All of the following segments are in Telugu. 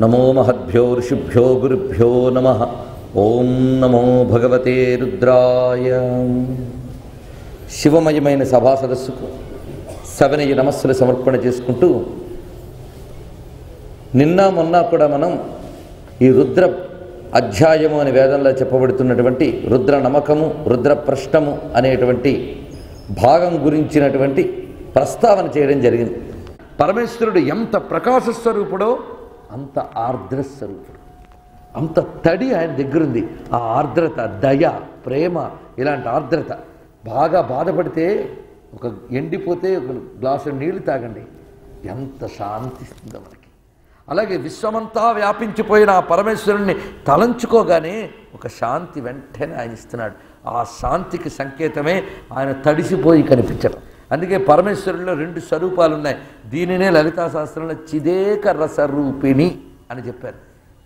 నమో మహద్భ్యో ఋషిభ్యో గురుభ్యో నమః. ఓం నమో భగవతే రుద్రాయ. శివమయమైన సభా సదస్సుకు సవినయ నమస్సులు సమర్పణ చేసుకుంటూ, నిన్న మొన్న కూడా మనం ఈ రుద్ర అధ్యాయము అని వేదంలో చెప్పబడుతున్నటువంటి రుద్ర నమకము, రుద్ర ప్రశ్నము అనేటువంటి భాగం గురించినటువంటి ప్రస్తావన చేయడం జరిగింది. పరమేశ్వరుడు ఎంత ప్రకాశ స్వరూపుడో అంత ఆర్ద్ర స్వరూపుడు, అంత తడి ఆయన దగ్గరుంది. ఆ ఆర్ద్రత, దయ, ప్రేమ, ఇలాంటి ఆర్ద్రత. బాగా బాధపడితే ఒక ఎండిపోతే ఒక గ్లాసు నీళ్లు తాగండి, ఎంత శాంతిస్తుందో మనకి. అలాగే విశ్వమంతా వ్యాపించిపోయిన ఆ పరమేశ్వరుణ్ణి తలంచుకోగానే ఒక శాంతి వెంటనే ఆయన ఇస్తున్నాడు. ఆ శాంతికి సంకేతమే ఆయన తడిసిపోయి కనిపించడం. అందుకే పరమేశ్వరుల్లో రెండు స్వరూపాలు ఉన్నాయి. దీనినే లలితా శాస్త్రంలో చిదేక రసరూపిణి అని చెప్పారు.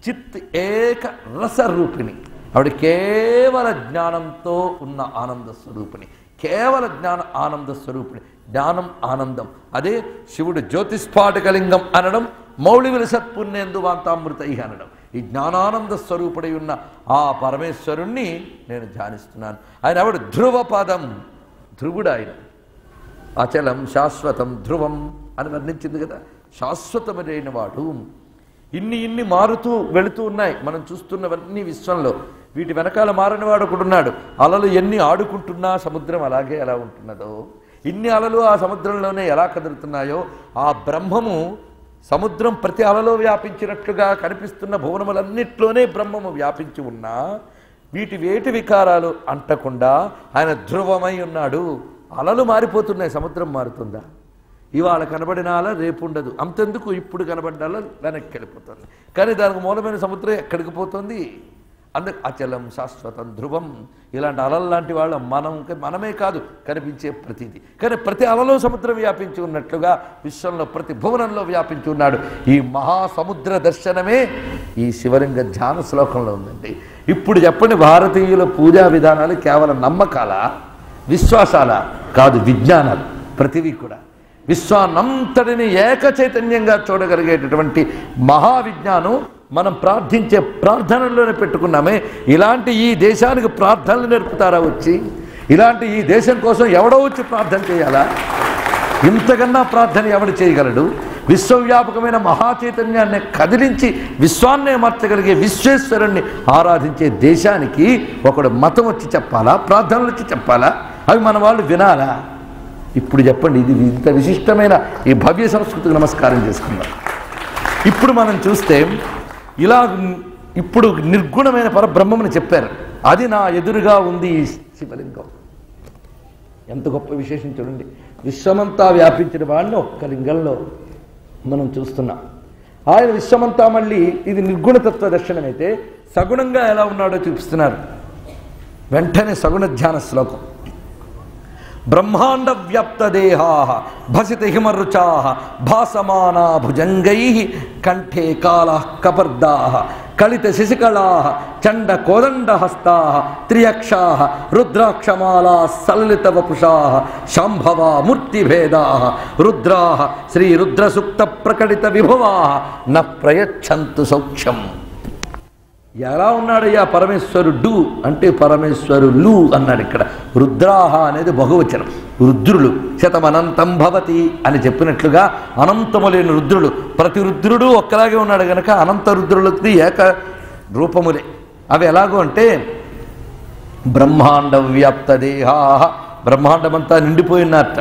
చిత్ ఏక రసరూపిణి, ఆవిడ కేవల జ్ఞానంతో ఉన్న ఆనంద స్వరూపిణి, కేవల జ్ఞాన ఆనంద స్వరూపిణి. జ్ఞానం ఆనందం. అదే శివుడు జ్యోతిస్ఫాటకలింగం అనడం, మౌళివిల సత్పుణ్యేందు వాంతామృతై అనడం. ఈ జ్ఞానానంద స్వరూపుడై ఉన్న ఆ పరమేశ్వరుణ్ణి నేను ధ్యానిస్తున్నాను. ఆయన ఆవిడ ధ్రువపదం, ధ్రువుడు ఆయన. అచలం శాశ్వతం ధ్రువం అని వర్ణించింది కదా. శాశ్వతమైన వాడు. ఇన్ని మారుతూ వెళుతూ ఉన్నాయి మనం చూస్తున్నవన్నీ విశ్వంలో. వీటి వెనకాల మారనివాడు ఒకడున్నాడు. అలలు ఎన్ని ఆడుకుంటున్నా సముద్రం అలాగే ఎలా ఉంటున్నదో, ఇన్ని అలలు ఆ సముద్రంలోనే ఎలా కదులుతున్నాయో, ఆ బ్రహ్మము సముద్రం ప్రతి అలలో వ్యాపించినట్లుగా కనిపిస్తున్న భువనములన్నిట్లోనే బ్రహ్మము వ్యాపించి ఉన్నా వేటి వికారాలు అంటకుండా ఆయన ధ్రువమై ఉన్నాడు. అలలు మారిపోతున్నాయి, సముద్రం మారుతుందా? ఇవాళ కనబడిన అల రేపు ఉండదు. అంతెందుకు, ఇప్పుడు కనబడిన అల వెనక్కి వెళ్ళిపోతుంది. కానీ దానికి మూలమైన సముద్రం ఎక్కడికి పోతుంది? అందుకు అచలం శాశ్వతం ధ్రువం. ఇలాంటి అలలు లాంటి వాళ్ళ మనమే కాదు కనిపించే ప్రతిదీ. కానీ ప్రతి అలలో సముద్రం వ్యాపించి ఉన్నట్లుగా విశ్వంలో ప్రతి భువనంలో వ్యాపించి ఉన్నాడు. ఈ మహాసముద్ర దర్శనమే ఈ శివలింగ ధ్యాన శ్లోకంలో ఉందండి. ఇప్పుడు చెప్పండి, భారతీయుల పూజా విధానాలు కేవలం నమ్మకాల, విశ్వాసాల కాదు, విజ్ఞానాలు. ప్రతిదీ కూడా విశ్వాన్నంతటిని ఏక చైతన్యంగా చూడగలిగేటటువంటి మహావిజ్ఞానం మనం ప్రార్థించే ప్రార్థనల్లోనే పెట్టుకున్నామే. ఇలాంటి ఈ దేశానికి ప్రార్థనలు నేర్పుతారా వచ్చి? ఇలాంటి ఈ దేశం కోసం ఎవడో వచ్చి ప్రార్థన చేయాలా? ఇంతకన్నా ప్రార్థన ఎవడు చేయగలడు? విశ్వవ్యాపకమైన మహాచైతన్యాన్ని కదిలించి విశ్వాన్నే మార్చగలిగే విశ్వేశ్వరుణ్ణి ఆరాధించే దేశానికి ఒకడు మతం వచ్చి చెప్పాలా? ప్రార్థనలు వచ్చి చెప్పాలా? అవి మన వాళ్ళు వినాలా? ఇప్పుడు చెప్పండి, ఇది ఇంత విశిష్టమైన ఈ భవ్య సంస్కృతికి నమస్కారం చేసుకుందాం. ఇప్పుడు మనం చూస్తే ఇలా ఇప్పుడు నిర్గుణమైన పరబ్రహ్మని చెప్పారు. అది నా ఎదురుగా ఉంది ఈ శివలింగం. ఎంత గొప్ప విశేషం చూడండి. విశ్వమంతా వ్యాపించిన వాడిని ఒక్క లింగంలో మనం చూస్తున్నాం. ఆయన విశ్వమంతా మళ్ళీ ఇది నిర్గుణతత్వ దర్శనం అయితే సగుణంగా ఎలా ఉన్నాడో చూపిస్తున్నారు. వెంటనే సగుణ ధ్యాన శ్లోకం. బ్రహ్మాండ వ్యాప్త దేహా భసిత హిమరుచా భాసమానా భుజంగై కంఠే కాళ కపర్దా కలిత శశికళా చండ కోదండహస్తా త్రియక్షా రుద్రాక్షమాలా సలలిత వపుషా శాంభవా మూర్తిభేదా రుద్రా శ్రీ రుద్రసూక్త ప్రకటిత విభవా న ప్రయచ్చంతు సౌఖ్యం. ఎలా ఉన్నాడయ్యా పరమేశ్వరుడు అంటే పరమేశ్వరులు అన్నాడు. ఇక్కడ రుద్రాహ అనేది బహువచనం. రుద్రులు శతమనంతం భవతి అని చెప్పినట్లుగా అనంతములేని రుద్రుడు. ప్రతి రుద్రుడు ఒక్కలాగే ఉన్నాడు కనుక అనంత రుద్రులకి ఏక రూపములే. అవి ఎలాగో అంటే బ్రహ్మాండ వ్యాప్త దేహా, బ్రహ్మాండమంతా నిండిపోయినట్ట.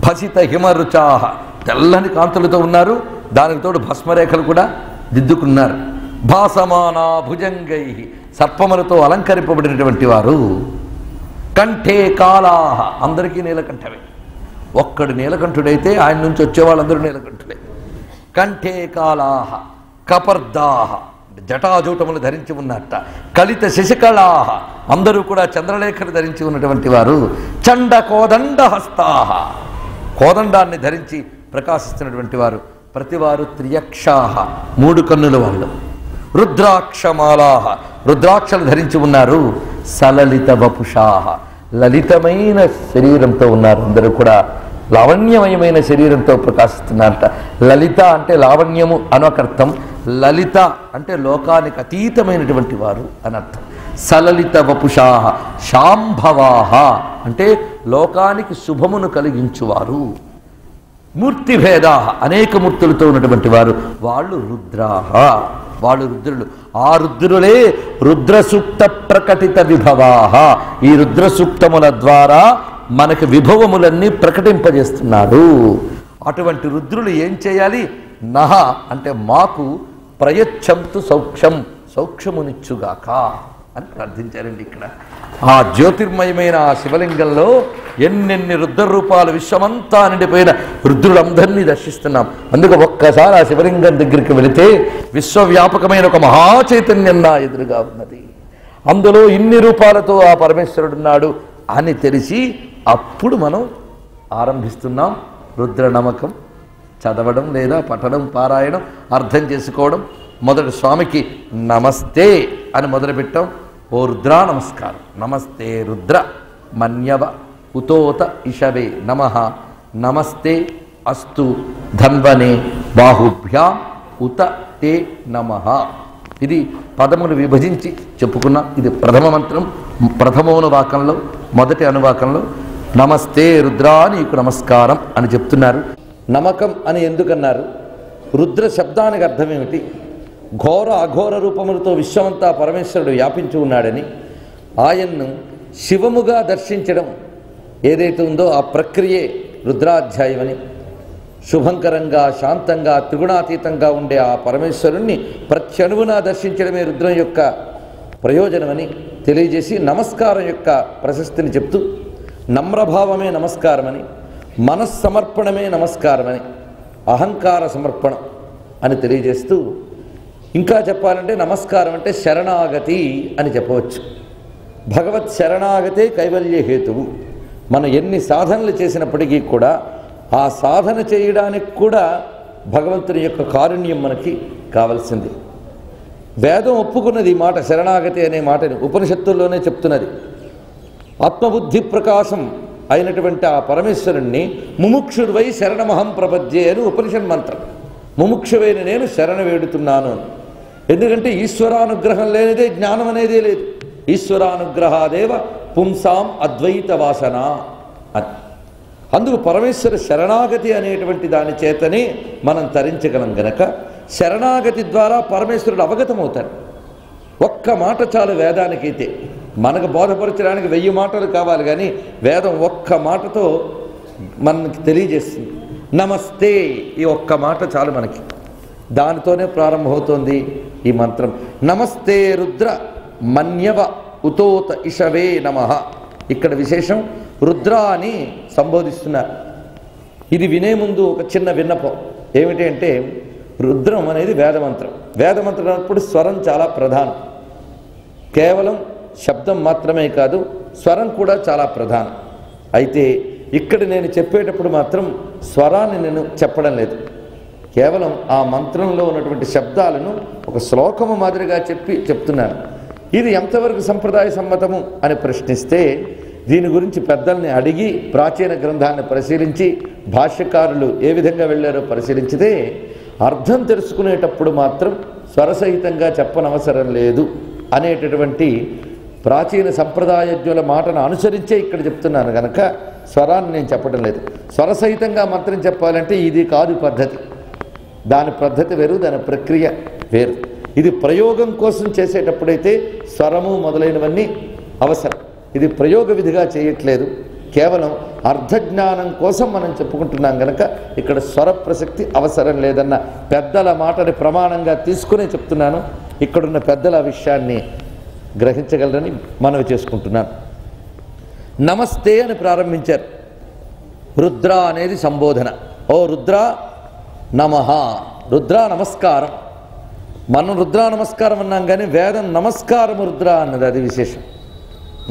భసిత హిమరుచాహ, తెల్లని కాంతులతో ఉన్నారు. దానికి తోడు భస్మరేఖలు కూడా దిద్దుకున్నారు. భాసమానా భుజంగై, సర్పములతో అలంకరింపబడినటువంటి వారు. కంఠే కాళాహ, అందరికీ నీలకంఠమే. ఒక్కడు నీలకంఠుడైతే ఆయన నుంచి వచ్చే వాళ్ళందరూ నీలకంఠుడే. కంఠే కాళాహ కపర్దాహ, జటాజూటములు ధరించి ఉన్నట్ట. కలిత శశికళాహ, అందరూ కూడా చంద్రలేఖను ధరించి ఉన్నటువంటి వారు. చండ కోదండ హస్తాహ, కోదండాన్ని ధరించి ప్రకాశిస్తున్నటువంటి వారు. ప్రతివారు త్రియక్షాహ, మూడు కన్నుల వాళ్ళు. రుద్రాక్షమాలాహ, రుద్రాక్షలు ధరించి ఉన్నారు. సలలిత వపుషాహ, లలితమైన శరీరంతో ఉన్నారు. అందరూ కూడా లావణ్యమయమైన శరీరంతో ప్రకాశిస్తున్నారట. లలిత అంటే లావణ్యము అనొక అర్థం, లలిత అంటే లోకానికి అతీతమైనటువంటి వారు అని అర్థం. సలలిత వపుషాహ శాంభవాహ అంటే లోకానికి శుభమును కలిగించువారు. మూర్తిభేదా అనేక మూర్తులతో ఉన్నటువంటి వారు, వాళ్ళు రుద్రాహ, వాళ్ళు రుద్రులు. ఆ రుద్రులే రుద్రసూక్త ప్రకటిత విభవాహ. ఈ రుద్రసూక్తముల ద్వారా మనకు విభవములన్నీ ప్రకటింపజేస్తున్నాడు. అటువంటి రుద్రులు ఏం చేయాలి? నహ అంటే మాకు ప్రయచ్చంతు సౌఖ్యం, సౌఖ్యమునిచ్చుగాక అని ప్రార్థించారండి. ఇక్కడ ఆ జ్యోతిర్మయమైన ఆ శివలింగంలో ఎన్నెన్ని రుద్ర రూపాలు, విశ్వమంతా నిండిపోయిన రుద్రులందరినీ దర్శిస్తున్నాం. అందుకు ఒక్కసారి ఆ శివలింగం దగ్గరికి వెళితే విశ్వవ్యాపకమైన ఒక మహాచైతన్యం నా ఎదురుగా ఉన్నది, అందులో ఇన్ని రూపాలతో ఆ పరమేశ్వరుడున్నాడు అని తెలిసి అప్పుడు మనం ఆరంభిస్తున్నాం రుద్ర నమకం చదవడం లేదా పఠనం, పారాయణం, అర్థం చేసుకోవడం. మొదటి స్వామికి నమస్తే అని మొదలుపెట్టాం. ఓ రుద్రా నమస్కారం. నమస్తే రుద్ర మన్యవ ఉతోత ఇషవే నమః. నమస్తే అస్తు ధన్వనే బాహుభ్యాం ఉత తే నమః. ఇది పదములు విభజించి చెప్పుకున్నాం. ఇది ప్రథమ మంత్రం. ప్రథమోనువాకంలో మొదటి అనువాకంలో నమస్తే రుద్రా నీకు నమస్కారం అని చెప్తున్నారు. నమకం అని ఎందుకన్నారు? రుద్ర శబ్దానికి అర్థం ఏమిటి? ఘోర అఘోర రూపములతో విశ్వమంతా పరమేశ్వరుడు వ్యాపించి ఉన్నాడని, ఆయన్ను శివముగా దర్శించడం ఏదైతే ఉందో ఆ ప్రక్రియే రుద్రాధ్యాయమని, శుభంకరంగా శాంతంగా త్రిగుణాతీతంగా ఉండే ఆ పరమేశ్వరుణ్ణి ప్రత్యణువునా దర్శించడమే రుద్రం యొక్క ప్రయోజనమని తెలియజేసి నమస్కారం యొక్క ప్రశస్తిని చెప్తూ, నమ్రభావమే నమస్కారమని, మనస్సమర్పణమే నమస్కారమని, అహంకార సమర్పణం అని తెలియజేస్తూ, ఇంకా చెప్పాలంటే నమస్కారం అంటే శరణాగతి అని చెప్పవచ్చు. భగవత్ శరణాగతే కైవల్య హేతువు. మనం ఎన్ని సాధనలు చేసినప్పటికీ కూడా ఆ సాధన చేయడానికి కూడా భగవంతుని యొక్క కారుణ్యం మనకి కావలసింది. వేదం ఒప్పుకున్నది ఈ మాట, శరణాగతి అనే మాటని ఉపనిషత్తుల్లోనే చెప్తున్నది. ఆత్మబుద్ధి ప్రకాశం అయినటువంటి ఆ పరమేశ్వరుణ్ణి ముముక్షుర్వై శరణమహం ప్రపద్యే అని ఉపనిషత్ మంత్రం. ముముక్షువైన నేను శరణ వేడుతున్నాను అని. ఎందుకంటే ఈశ్వరానుగ్రహం లేనిదే జ్ఞానం అనేదే లేదు. ఈశ్వరానుగ్రహాదేవ పుంసాం అద్వైత వాసన అని. అందుకు పరమేశ్వర శరణాగతి అనేటువంటి దాని చేతనే మనం తరించగలం గనక శరణాగతి ద్వారా పరమేశ్వరుడు అవగతమవుతాడు. ఒక్క మాట చాలు వేదానికైతే. మనకు బోధపరచడానికి 1000 మాటలు కావాలి, కానీ వేదం ఒక్క మాటతో మనకి తెలియజేస్తుంది. నమస్తే ఈ ఒక్క మాట చాలు మనకి. దానితోనే ప్రారంభమవుతోంది ఈ మంత్రం. నమస్తే రుద్ర మన్యవ ఉతోత ఇషవే నమః. ఇక్కడ విశేషం రుద్ర అని సంబోధిస్తున్నారు. ఇది వినే ముందు ఒక చిన్న విన్నపం ఏమిటి అంటే, రుద్రం అనేది వేదమంత్రం. వేదమంత్రం అన్నప్పుడు స్వరం చాలా ప్రధానం. కేవలం శబ్దం మాత్రమే కాదు, స్వరం కూడా చాలా ప్రధానం. అయితే ఇక్కడ నేను చెప్పేటప్పుడు మాత్రం స్వరాన్ని నేను చెప్పడం లేదు. కేవలం ఆ మంత్రంలో ఉన్నటువంటి శబ్దాలను ఒక శ్లోకము మాదిరిగా చెప్తున్నాను. ఇది ఎంతవరకు సంప్రదాయ సమ్మతము అని ప్రశ్నిస్తే, దీని గురించి పెద్దల్ని అడిగి ప్రాచీన గ్రంథాన్ని పరిశీలించి భాష్యకారులు ఏ విధంగా వెళ్ళారో పరిశీలించితే, అర్థం తెలుసుకునేటప్పుడు మాత్రం స్వరసహితంగా చెప్పనవసరం లేదు అనేటటువంటి ప్రాచీన సంప్రదాయజ్ఞుల మాటను అనుసరించే ఇక్కడ చెప్తున్నాను కనుక స్వరాన్ని నేను చెప్పడం లేదు. స్వరసహితంగా మంత్రం చెప్పాలంటే ఇది కాదు పద్ధతి. దాని పద్ధతి వేరు, దాని ప్రక్రియ వేరు. ఇది ప్రయోగం కోసం చేసేటప్పుడైతే స్వరము మొదలైనవన్నీ అవసరం. ఇది ప్రయోగ విధిగా చేయట్లేదు, కేవలం అర్థజ్ఞానం కోసం మనం చెప్పుకుంటున్నాం కనుక ఇక్కడ స్వర ప్రసక్తి అవసరం లేదన్న పెద్దల మాటని ప్రమాణంగా తీసుకునే చెప్తున్నాను. ఇక్కడున్న పెద్దల విషయాన్ని గ్రహించగలరని మనవి చేసుకుంటున్నాను. నమస్తే అని ప్రారంభించారు. రుద్ర అనేది సంబోధన. ఓ రుద్ర నమః, రుద్ర నమస్కారం. మనం రుద్ర నమస్కారం అన్నాం, కానీ వేదం నమస్కారం రుద్ర అన్నది. అది విశేషం.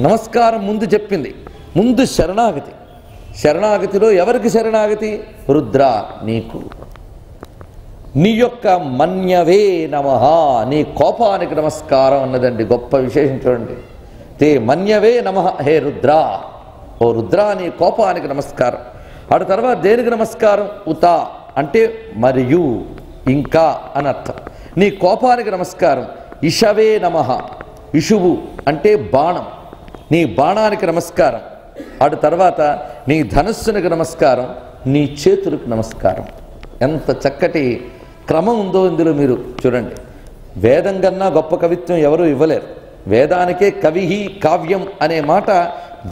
నమస్కారం ముందు చెప్పింది, ముందు శరణాగతి. శరణాగతిలో ఎవరికి శరణాగతి? రుద్ర నీకు. నీ యొక్క మన్యవే నమః, నీ కోపానికి నమస్కారం అన్నదండి. గొప్ప విశేషం చూడండి. తే మన్యవే నమః, హే రుద్ర, ఓ రుద్ర నీ కోపానికి నమస్కారం. ఆ తర్వాత దేనికి నమస్కారం? ఉత అంటే మరియు, ఇంకా అని అర్థం. నీ కోపానికి నమస్కారం. ఇషవే నమః, ఇషువు అంటే బాణం, నీ బాణానికి నమస్కారం. అటు తర్వాత నీ ధనస్సునికి నమస్కారం, నీ చేతులకు నమస్కారం. ఎంత చక్కటి క్రమం ఉందో ఇందులో మీరు చూడండి. వేదం కన్నా గొప్ప కవిత్వం ఎవరూ ఇవ్వలేరు. వేదానికే కవిహి కావ్యం అనే మాట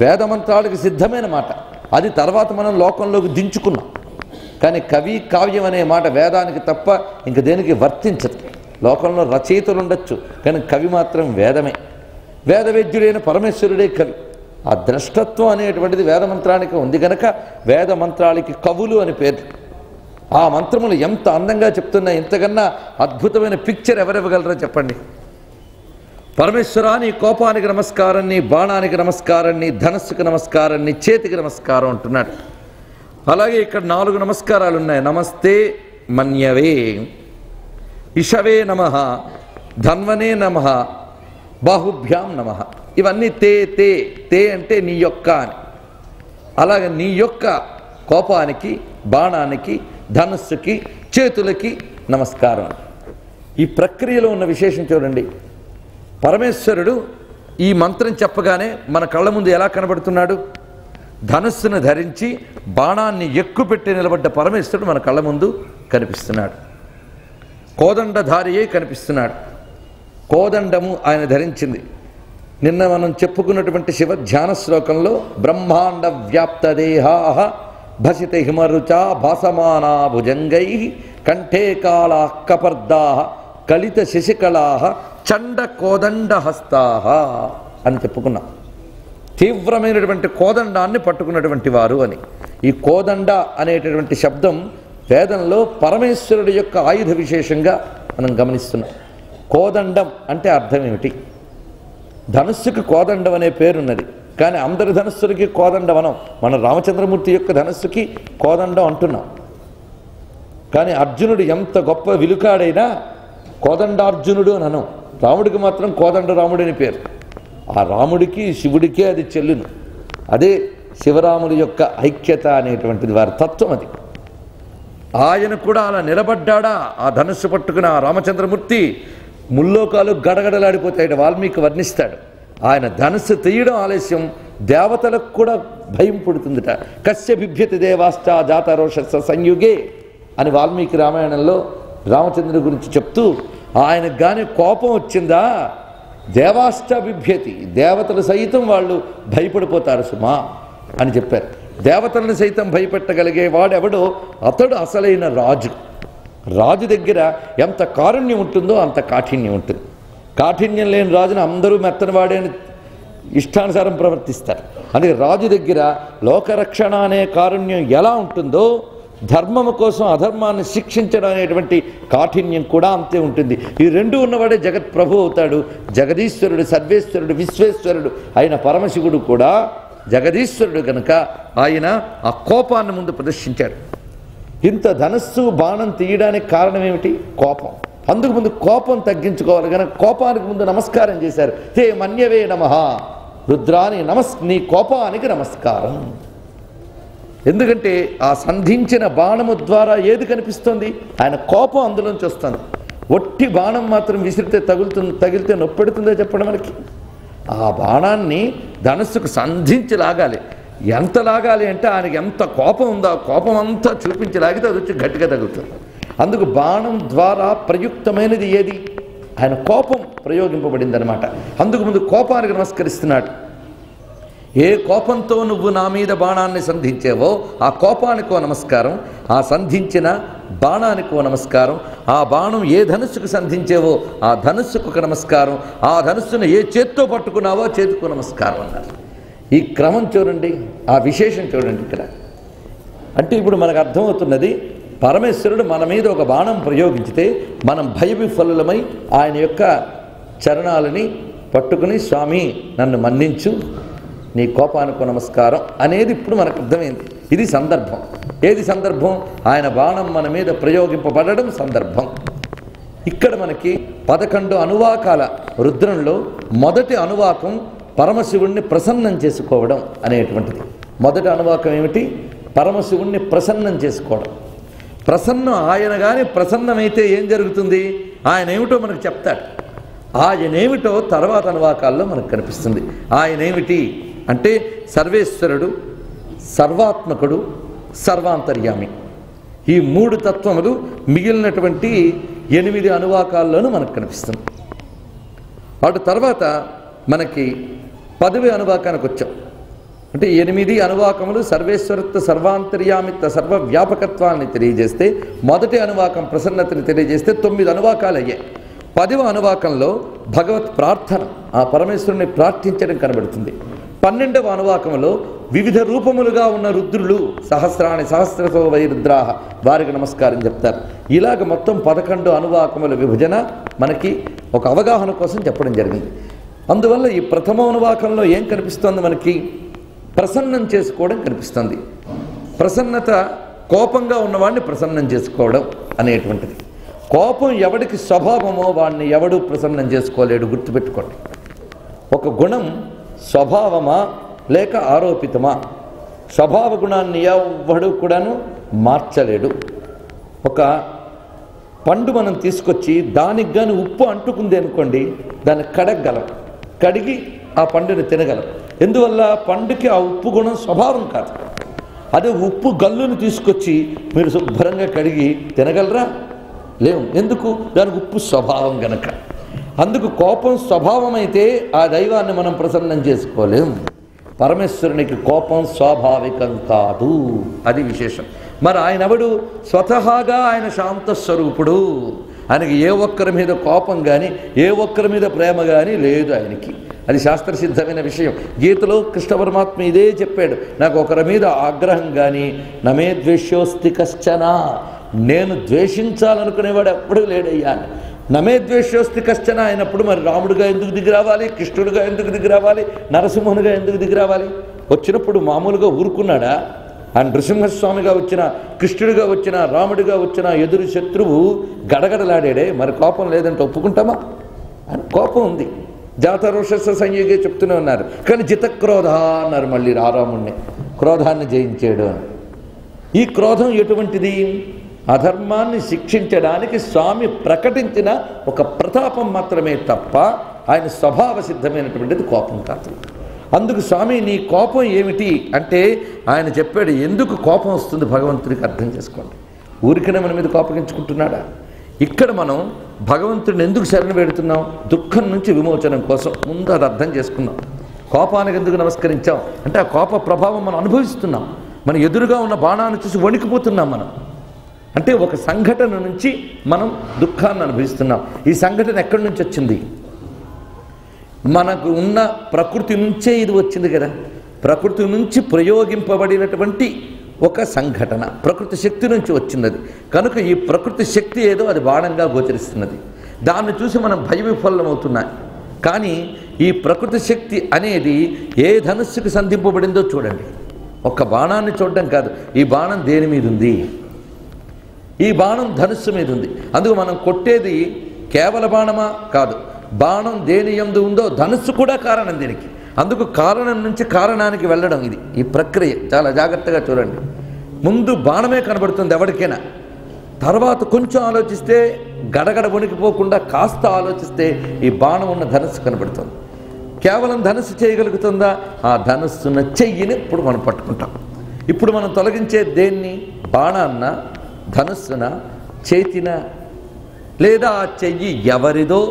వేదమంత్రాలకు సిద్ధమైన మాట. అది తర్వాత మనం లోకంలోకి దించుకున్నాం. కానీ కవి కావ్యం అనే మాట వేదానికి తప్ప ఇంక దేనికి వర్తించదు. లోకంలో రచయితలు ఉండొచ్చు, కానీ కవి మాత్రం వేదమే. వేదవేద్యుడైన పరమేశ్వరుడే కవి. ఆ ద్రష్టత్వం అనేటువంటిది వేదమంత్రానికి ఉంది కనుక వేదమంత్రాలకి కవులు అని పేరు. ఆ మంత్రములు ఎంత అందంగా చెప్తున్నాయి. ఇంతకన్నా అద్భుతమైన పిక్చర్ ఎవరివ్వగలరో చెప్పండి. పరమేశ్వరా, నీ కోపానికి నమస్కారం, నీ బాణానికి నమస్కారం, నీ ధనస్సుకి నమస్కారం, నీ చేతికి నమస్కారం అంటున్నాడు. అలాగే ఇక్కడ 4 నమస్కారాలు ఉన్నాయి. నమస్తే మన్యవే, ఇషవే నమః, ధన్వనే నమః, బాహుభ్యాం నమః. ఇవన్నీ తే తే తే అంటే నీ యొక్క అని. అలాగే నీ యొక్క కోపానికి, బాణానికి, ధనస్సుకి, చేతులకి నమస్కారం. ఈ ప్రక్రియలో ఉన్న విశేషం చూడండి. పరమేశ్వరుడు ఈ మంత్రం చెప్పగానే మన కళ్ళ ముందు ఎలా కనబడుతున్నాడు? ధనస్సును ధరించి బాణాన్ని ఎక్కుపెట్టి నిలబడ్డ పరమేశ్వరుడు మన కళ్ళ ముందు కనిపిస్తున్నాడు. కోదండధారియే కనిపిస్తున్నాడు. కోదండము ఆయన ధరించింది. నిన్న మనం చెప్పుకున్నటువంటి శివ ధ్యాన శ్లోకంలో బ్రహ్మాండ వ్యాప్త దేహా భసిత హిమరుచా భాసమానా భుజంగై కంఠే కాళా కపర్దా కలిత శశికళా చండ కోదండ హస్తా అని చెప్పుకున్నాం. తీవ్రమైనటువంటి కోదండాన్ని పట్టుకున్నటువంటి వారు అని. ఈ కోదండ అనేటటువంటి శబ్దం వేదంలో పరమేశ్వరుడి యొక్క ఆయుధ విశేషంగా మనం గమనిస్తున్నాం. కోదండం అంటే అర్థం ఏమిటి? ధనుస్సుకి కోదండం అనే పేరున్నది, కానీ అందరి ధనుస్సులకి కోదండం అనం. మన రామచంద్రమూర్తి యొక్క ధనుస్సుకి కోదండం అంటున్నాం. కానీ అర్జునుడు ఎంత గొప్ప విలుకాడైనా కోదండార్జునుడు అని అనం. రాముడికి మాత్రం కోదండ రాముడు అని పేరు. ఆ రాముడికి శివుడికే అది చెల్లును. అదే శివరాముడి యొక్క ఐక్యత అనేటువంటిది వారి తత్వం. అది ఆయన కూడా అలా నిలబడ్డాడా ఆ ధనుస్సు పట్టుకుని ఆ రామచంద్రమూర్తి ముల్లోకాలు గడగడలాడిపోతాయట. వాల్మీకి వర్ణిస్తాడు. ఆయన ధనుస్సు తీయడం ఆలస్యం దేవతలకు కూడా భయం పుడుతుందిట. కస్య బిభ్యతి దేవాశ్చ జాతరోషస్స సంయుగే అని వాల్మీకి రామాయణంలో రామచంద్రుడి గురించి చెప్తూ, ఆయనకు కానీ కోపం వచ్చిందా దేవాశ్చ బిభ్యతి, దేవతలు సైతం వాళ్ళు భయపడిపోతారు సుమా అని చెప్పారు. దేవతలను సైతం భయపెట్టగలిగే వాడెవడో అతడు అసలైన రాజు. రాజు దగ్గర ఎంత కారుణ్యం ఉంటుందో అంత కాఠిన్యం ఉంటుంది. కాఠిన్యం లేని రాజును అందరూ మెత్తని వాడే ఇష్టానుసారం ప్రవర్తిస్తారు. అందుకే రాజు దగ్గర లోకరక్షణ అనే కారుణ్యం ఎలా ఉంటుందో ధర్మము కోసం అధర్మాన్ని శిక్షించడం అనేటువంటి కాఠిన్యం కూడా అంతే ఉంటుంది. ఈ రెండు ఉన్నవాడే జగత్ ప్రభు అవుతాడు. జగదీశ్వరుడు, సర్వేశ్వరుడు, విశ్వేశ్వరుడు అయిన పరమశివుడు కూడా జగదీశ్వరుడు కనుక ఆయన ఆ కోపాన్ని ముందు ప్రదర్శించాడు. ఇంత ధనస్సు బాణం తీయడానికి కారణం ఏమిటి? కోపం. అందుకు ముందు కోపం తగ్గించుకోవాలి కనుక కోపానికి ముందు నమస్కారం చేశారు. హే మన్యవే నమః, రుద్రాని నీ కోపానికి నమస్కారం. ఎందుకంటే ఆ సంధించిన బాణము ద్వారా ఏది కనిపిస్తుంది? ఆయన కోపం అందులోంచి వస్తుంది. ఒట్టి బాణం మాత్రం విసిరితే తగిలితే నొప్పెడుతుందో చెప్పడం మనకి. ఆ బాణాన్ని ధనస్సుకు సంధించి లాగాలి. ఎంత లాగాలి అంటే ఆయనకి ఎంత కోపం ఉందో ఆ కోపం అంతా చూపించి లాగితే అది వచ్చి గట్టిగా తగులుతుంది. అందుకు బాణం ద్వారా ప్రయుక్తమైనది ఏది? ఆయన కోపం ప్రయోగింపబడింది అనమాట. అందుకు ముందు కోపానికి నమస్కరిస్తున్నాడు. ఏ కోపంతో నువ్వు నా మీద బాణాన్ని సంధించావో ఆ కోపానికో నమస్కారం, ఆ సంధించిన బాణానికో నమస్కారం, ఆ బాణం ఏ ధనుస్సుకు సంధించావో ఆ ధనుస్సుకు ఒక నమస్కారం, ఆ ధనుస్సును ఏ చేత్తో పట్టుకున్నావో చేతికో నమస్కారం అన్నారు. ఈ క్రమం చూడండి, ఆ విశేషం చూడండి ఇక్కడ. అంటే ఇప్పుడు మనకు అర్థమవుతున్నది, పరమేశ్వరుడు మన మీద ఒక బాణం ప్రయోగించితే మనం భయవిఫలులమై ఆయన యొక్క చరణాలని పట్టుకుని స్వామి నన్ను మన్నించు, నీ కోపానికి నమస్కారం అనేది ఇప్పుడు మనకు అర్థమైంది. ఇది సందర్భం. ఏది సందర్భం? ఆయన బాణం మన మీద ప్రయోగింపబడడం సందర్భం. ఇక్కడ మనకి 11 అనువాకాల రుద్రంలో మొదటి అనువాకం పరమశివుణ్ణి ప్రసన్నం చేసుకోవడం అనేటువంటిది. మొదటి అనువాకం ఏమిటి? పరమశివుణ్ణి ప్రసన్నం చేసుకోవడం. ప్రసన్నం ఆయన కానీ ప్రసన్నమైతే ఏం జరుగుతుంది? ఆయన ఏమిటో మనకు చెప్తాడు. ఆయనేమిటో తర్వాత అనువాకాల్లో మనకు కనిపిస్తుంది. ఆయనేమిటి అంటే సర్వేశ్వరుడు, సర్వాత్మకుడు, సర్వాంతర్యామి. ఈ 3 తత్వములు మిగిలినటువంటి 8 అనువాకాల్లోనూ మనకు కనిపిస్తుంది. వాటి తర్వాత మనకి 10వ అనువాకానికి వచ్చాం. అంటే 8 అనువాకములు సర్వేశ్వరత్వ, సర్వాంతర్యామిత్వ, సర్వవ్యాపకత్వాన్ని తెలియజేస్తే, మొదటి అనువాకం ప్రసన్నతని తెలియజేస్తే 9 అనువాకాలు అయ్యాయి. 10వ అనువాకంలో భగవత్ ప్రార్థన, ఆ పరమేశ్వరుని ప్రార్థించడం కనబడుతుంది. 12వ అనువాకంలో వివిధ రూపములుగా ఉన్న రుద్రులు, సహస్రాణి సహస్రతో వై రుద్రాహ, వారికి నమస్కారం చెప్తారు. ఇలాగ మొత్తం 11 అనువాకముల విభజన మనకి ఒక అవగాహన కోసం చెప్పడం జరిగింది. అందువల్ల ఈ ప్రథమ అనువాకంలో ఏం కనిపిస్తోంది మనకి? ప్రసన్నం చేసుకోవడం కనిపిస్తుంది. ప్రసన్నత, కోపంగా ఉన్నవాడిని ప్రసన్నం చేసుకోవడం అనేటువంటిది. కోపం ఎవడికి స్వభావమో వాడిని ఎవడు ప్రసన్నం చేసుకోలేడు, గుర్తుపెట్టుకోండి. ఒక గుణం స్వభావమా లేక ఆరోపితమా? స్వభావ గుణాన్ని ఎవడు కూడాను మార్చలేడు. ఒక పండు మనం తీసుకొచ్చి దానికి కానీ ఉప్పు అంటుకుంది అనుకోండి, దాన్ని కడగలం, కడిగి ఆ పండుని తినగలం. ఎందువల్ల? పండుకి ఆ ఉప్పు గుణం స్వభావం కాదు. అదే ఉప్పు గల్లుని తీసుకొచ్చి మీరు శుభ్రంగా కడిగి తినగలరా? లేవు. ఎందుకు? దానికి ఉప్పు స్వభావం గనక. అందుకు కోపం స్వభావం అయితే ఆ దైవాన్ని మనం ప్రసన్నం చేసుకోలేం. పరమేశ్వరునికి కోపం స్వాభావికం కాదు, అది విశేషం. మరి ఆయనవడు స్వతహాగా ఆయన శాంత స్వరూపుడు. ఆయనకి ఏ ఒక్కరి మీద కోపం కానీ ఏ ఒక్కరి మీద ప్రేమ కానీ లేదు ఆయనకి. అది శాస్త్రసిద్ధమైన విషయం. గీతలో కృష్ణ పరమాత్మ ఇదే చెప్పాడు, నాకు ఒకరి మీద ఆగ్రహం కానీ నమే ద్వేషోస్తి కశ్చన, నేను ద్వేషించాలనుకునేవాడు ఎప్పుడూ లేడయ్యా. నమే ద్వేషోస్తి కశ్చన అయినప్పుడు మరి రాముడిగా ఎందుకు దిగి రావాలి? కృష్ణుడిగా ఎందుకు దిగి రావాలి? నరసింహునిగా ఎందుకు దిగి రావాలి? వచ్చినప్పుడు మామూలుగా ఊరుకున్నాడా? ఆ నృసింహస్వామిగా వచ్చిన, కృష్ణుడిగా వచ్చిన, రాముడిగా వచ్చిన ఎదురు శత్రువు గడగడలాడాడే. మరి కోపం లేదంటే ఒప్పుకుంటామా? అని కోపం ఉంది. జాతరోషస్స సంయోగే చెప్తూనే ఉన్నారు. కానీ జితక్రోధ అన్నారు మళ్ళీ రారాముణ్ణి, క్రోధాన్ని జయించాడు అని. ఈ క్రోధం ఎటువంటిది? అధర్మాన్ని శిక్షించడానికి స్వామి ప్రకటించిన ఒక ప్రతాపం మాత్రమే తప్ప ఆయన స్వభావ సిద్ధమైనటువంటిది కోపం కాదు. అందుకు స్వామి నీ కోపం ఏమిటి అంటే ఆయన చెప్పాడు. ఎందుకు కోపం వస్తుంది భగవంతుడికి అర్థం చేసుకోండి. ఊరికనే మన మీద కోపగించుకుంటున్నాడా? ఇక్కడ మనం భగవంతుడిని ఎందుకు శరణు పెడుతున్నాం? దుఃఖం నుంచి విమోచనం కోసం. ముందు అది అర్థం చేసుకున్నాం. కోపానికి ఎందుకు నమస్కరించాం అంటే ఆ కోప ప్రభావం మనం అనుభవిస్తున్నాం. మన ఎదురుగా ఉన్న బాణాన్ని చూసి వణికిపోతున్నాం మనం. అంటే ఒక సంఘటన నుంచి మనం దుఃఖాన్ని అనుభవిస్తున్నాం. ఈ సంఘటన ఎక్కడి నుంచి వచ్చింది? మనకు ఉన్న ప్రకృతి నుంచే ఇది వచ్చింది కదా. ప్రకృతి నుంచి ప్రయోగింపబడినటువంటి ఒక సంఘటన ప్రకృతి శక్తి నుంచి వచ్చినది కనుక ఈ ప్రకృతి శక్తి ఏదో అది బాణంగా గోచరిస్తున్నది. దాన్ని చూసి మనం భయవిఫలమవుతున్నాం. కానీ ఈ ప్రకృతి శక్తి అనేది ఏ ధనుస్సుకి సంధింపబడిందో చూడండి. ఒక్క బాణాన్ని చూడడం కాదు, ఈ బాణం దేని మీద ఉంది? ఈ బాణం ధనుస్సు మీద ఉంది. అందుకు మనం కొట్టేది కేవల బాణమా? కాదు. బాణం దేని యందు ఉందో ధనుస్సు కూడా కారణం దీనికి. అందుకు కారణం నుంచి కారణానికి వెళ్ళడం ఇది ఈ ప్రక్రియ. చాలా జాగ్రత్తగా చూడండి. ముందు బాణమే కనబడుతుంది ఎవరికైనా. తర్వాత కొంచెం ఆలోచిస్తే గడగడ వణికిపోకుండా కాస్త ఆలోచిస్తే ఈ బాణం ఉన్న ధనుస్సు కనబడుతుంది. కేవలం ధనుస్సు చేయగలుగుతుందా? ఆ ధనుస్సున్న చెయ్యిని ఇప్పుడు మనం పట్టుకుంటాం. ఇప్పుడు మనం తొలగించే దేన్ని? బాణాన్న, ధనుస్సున, చేతిన, లేదా ఆ చెయ్యి ఎవరిదో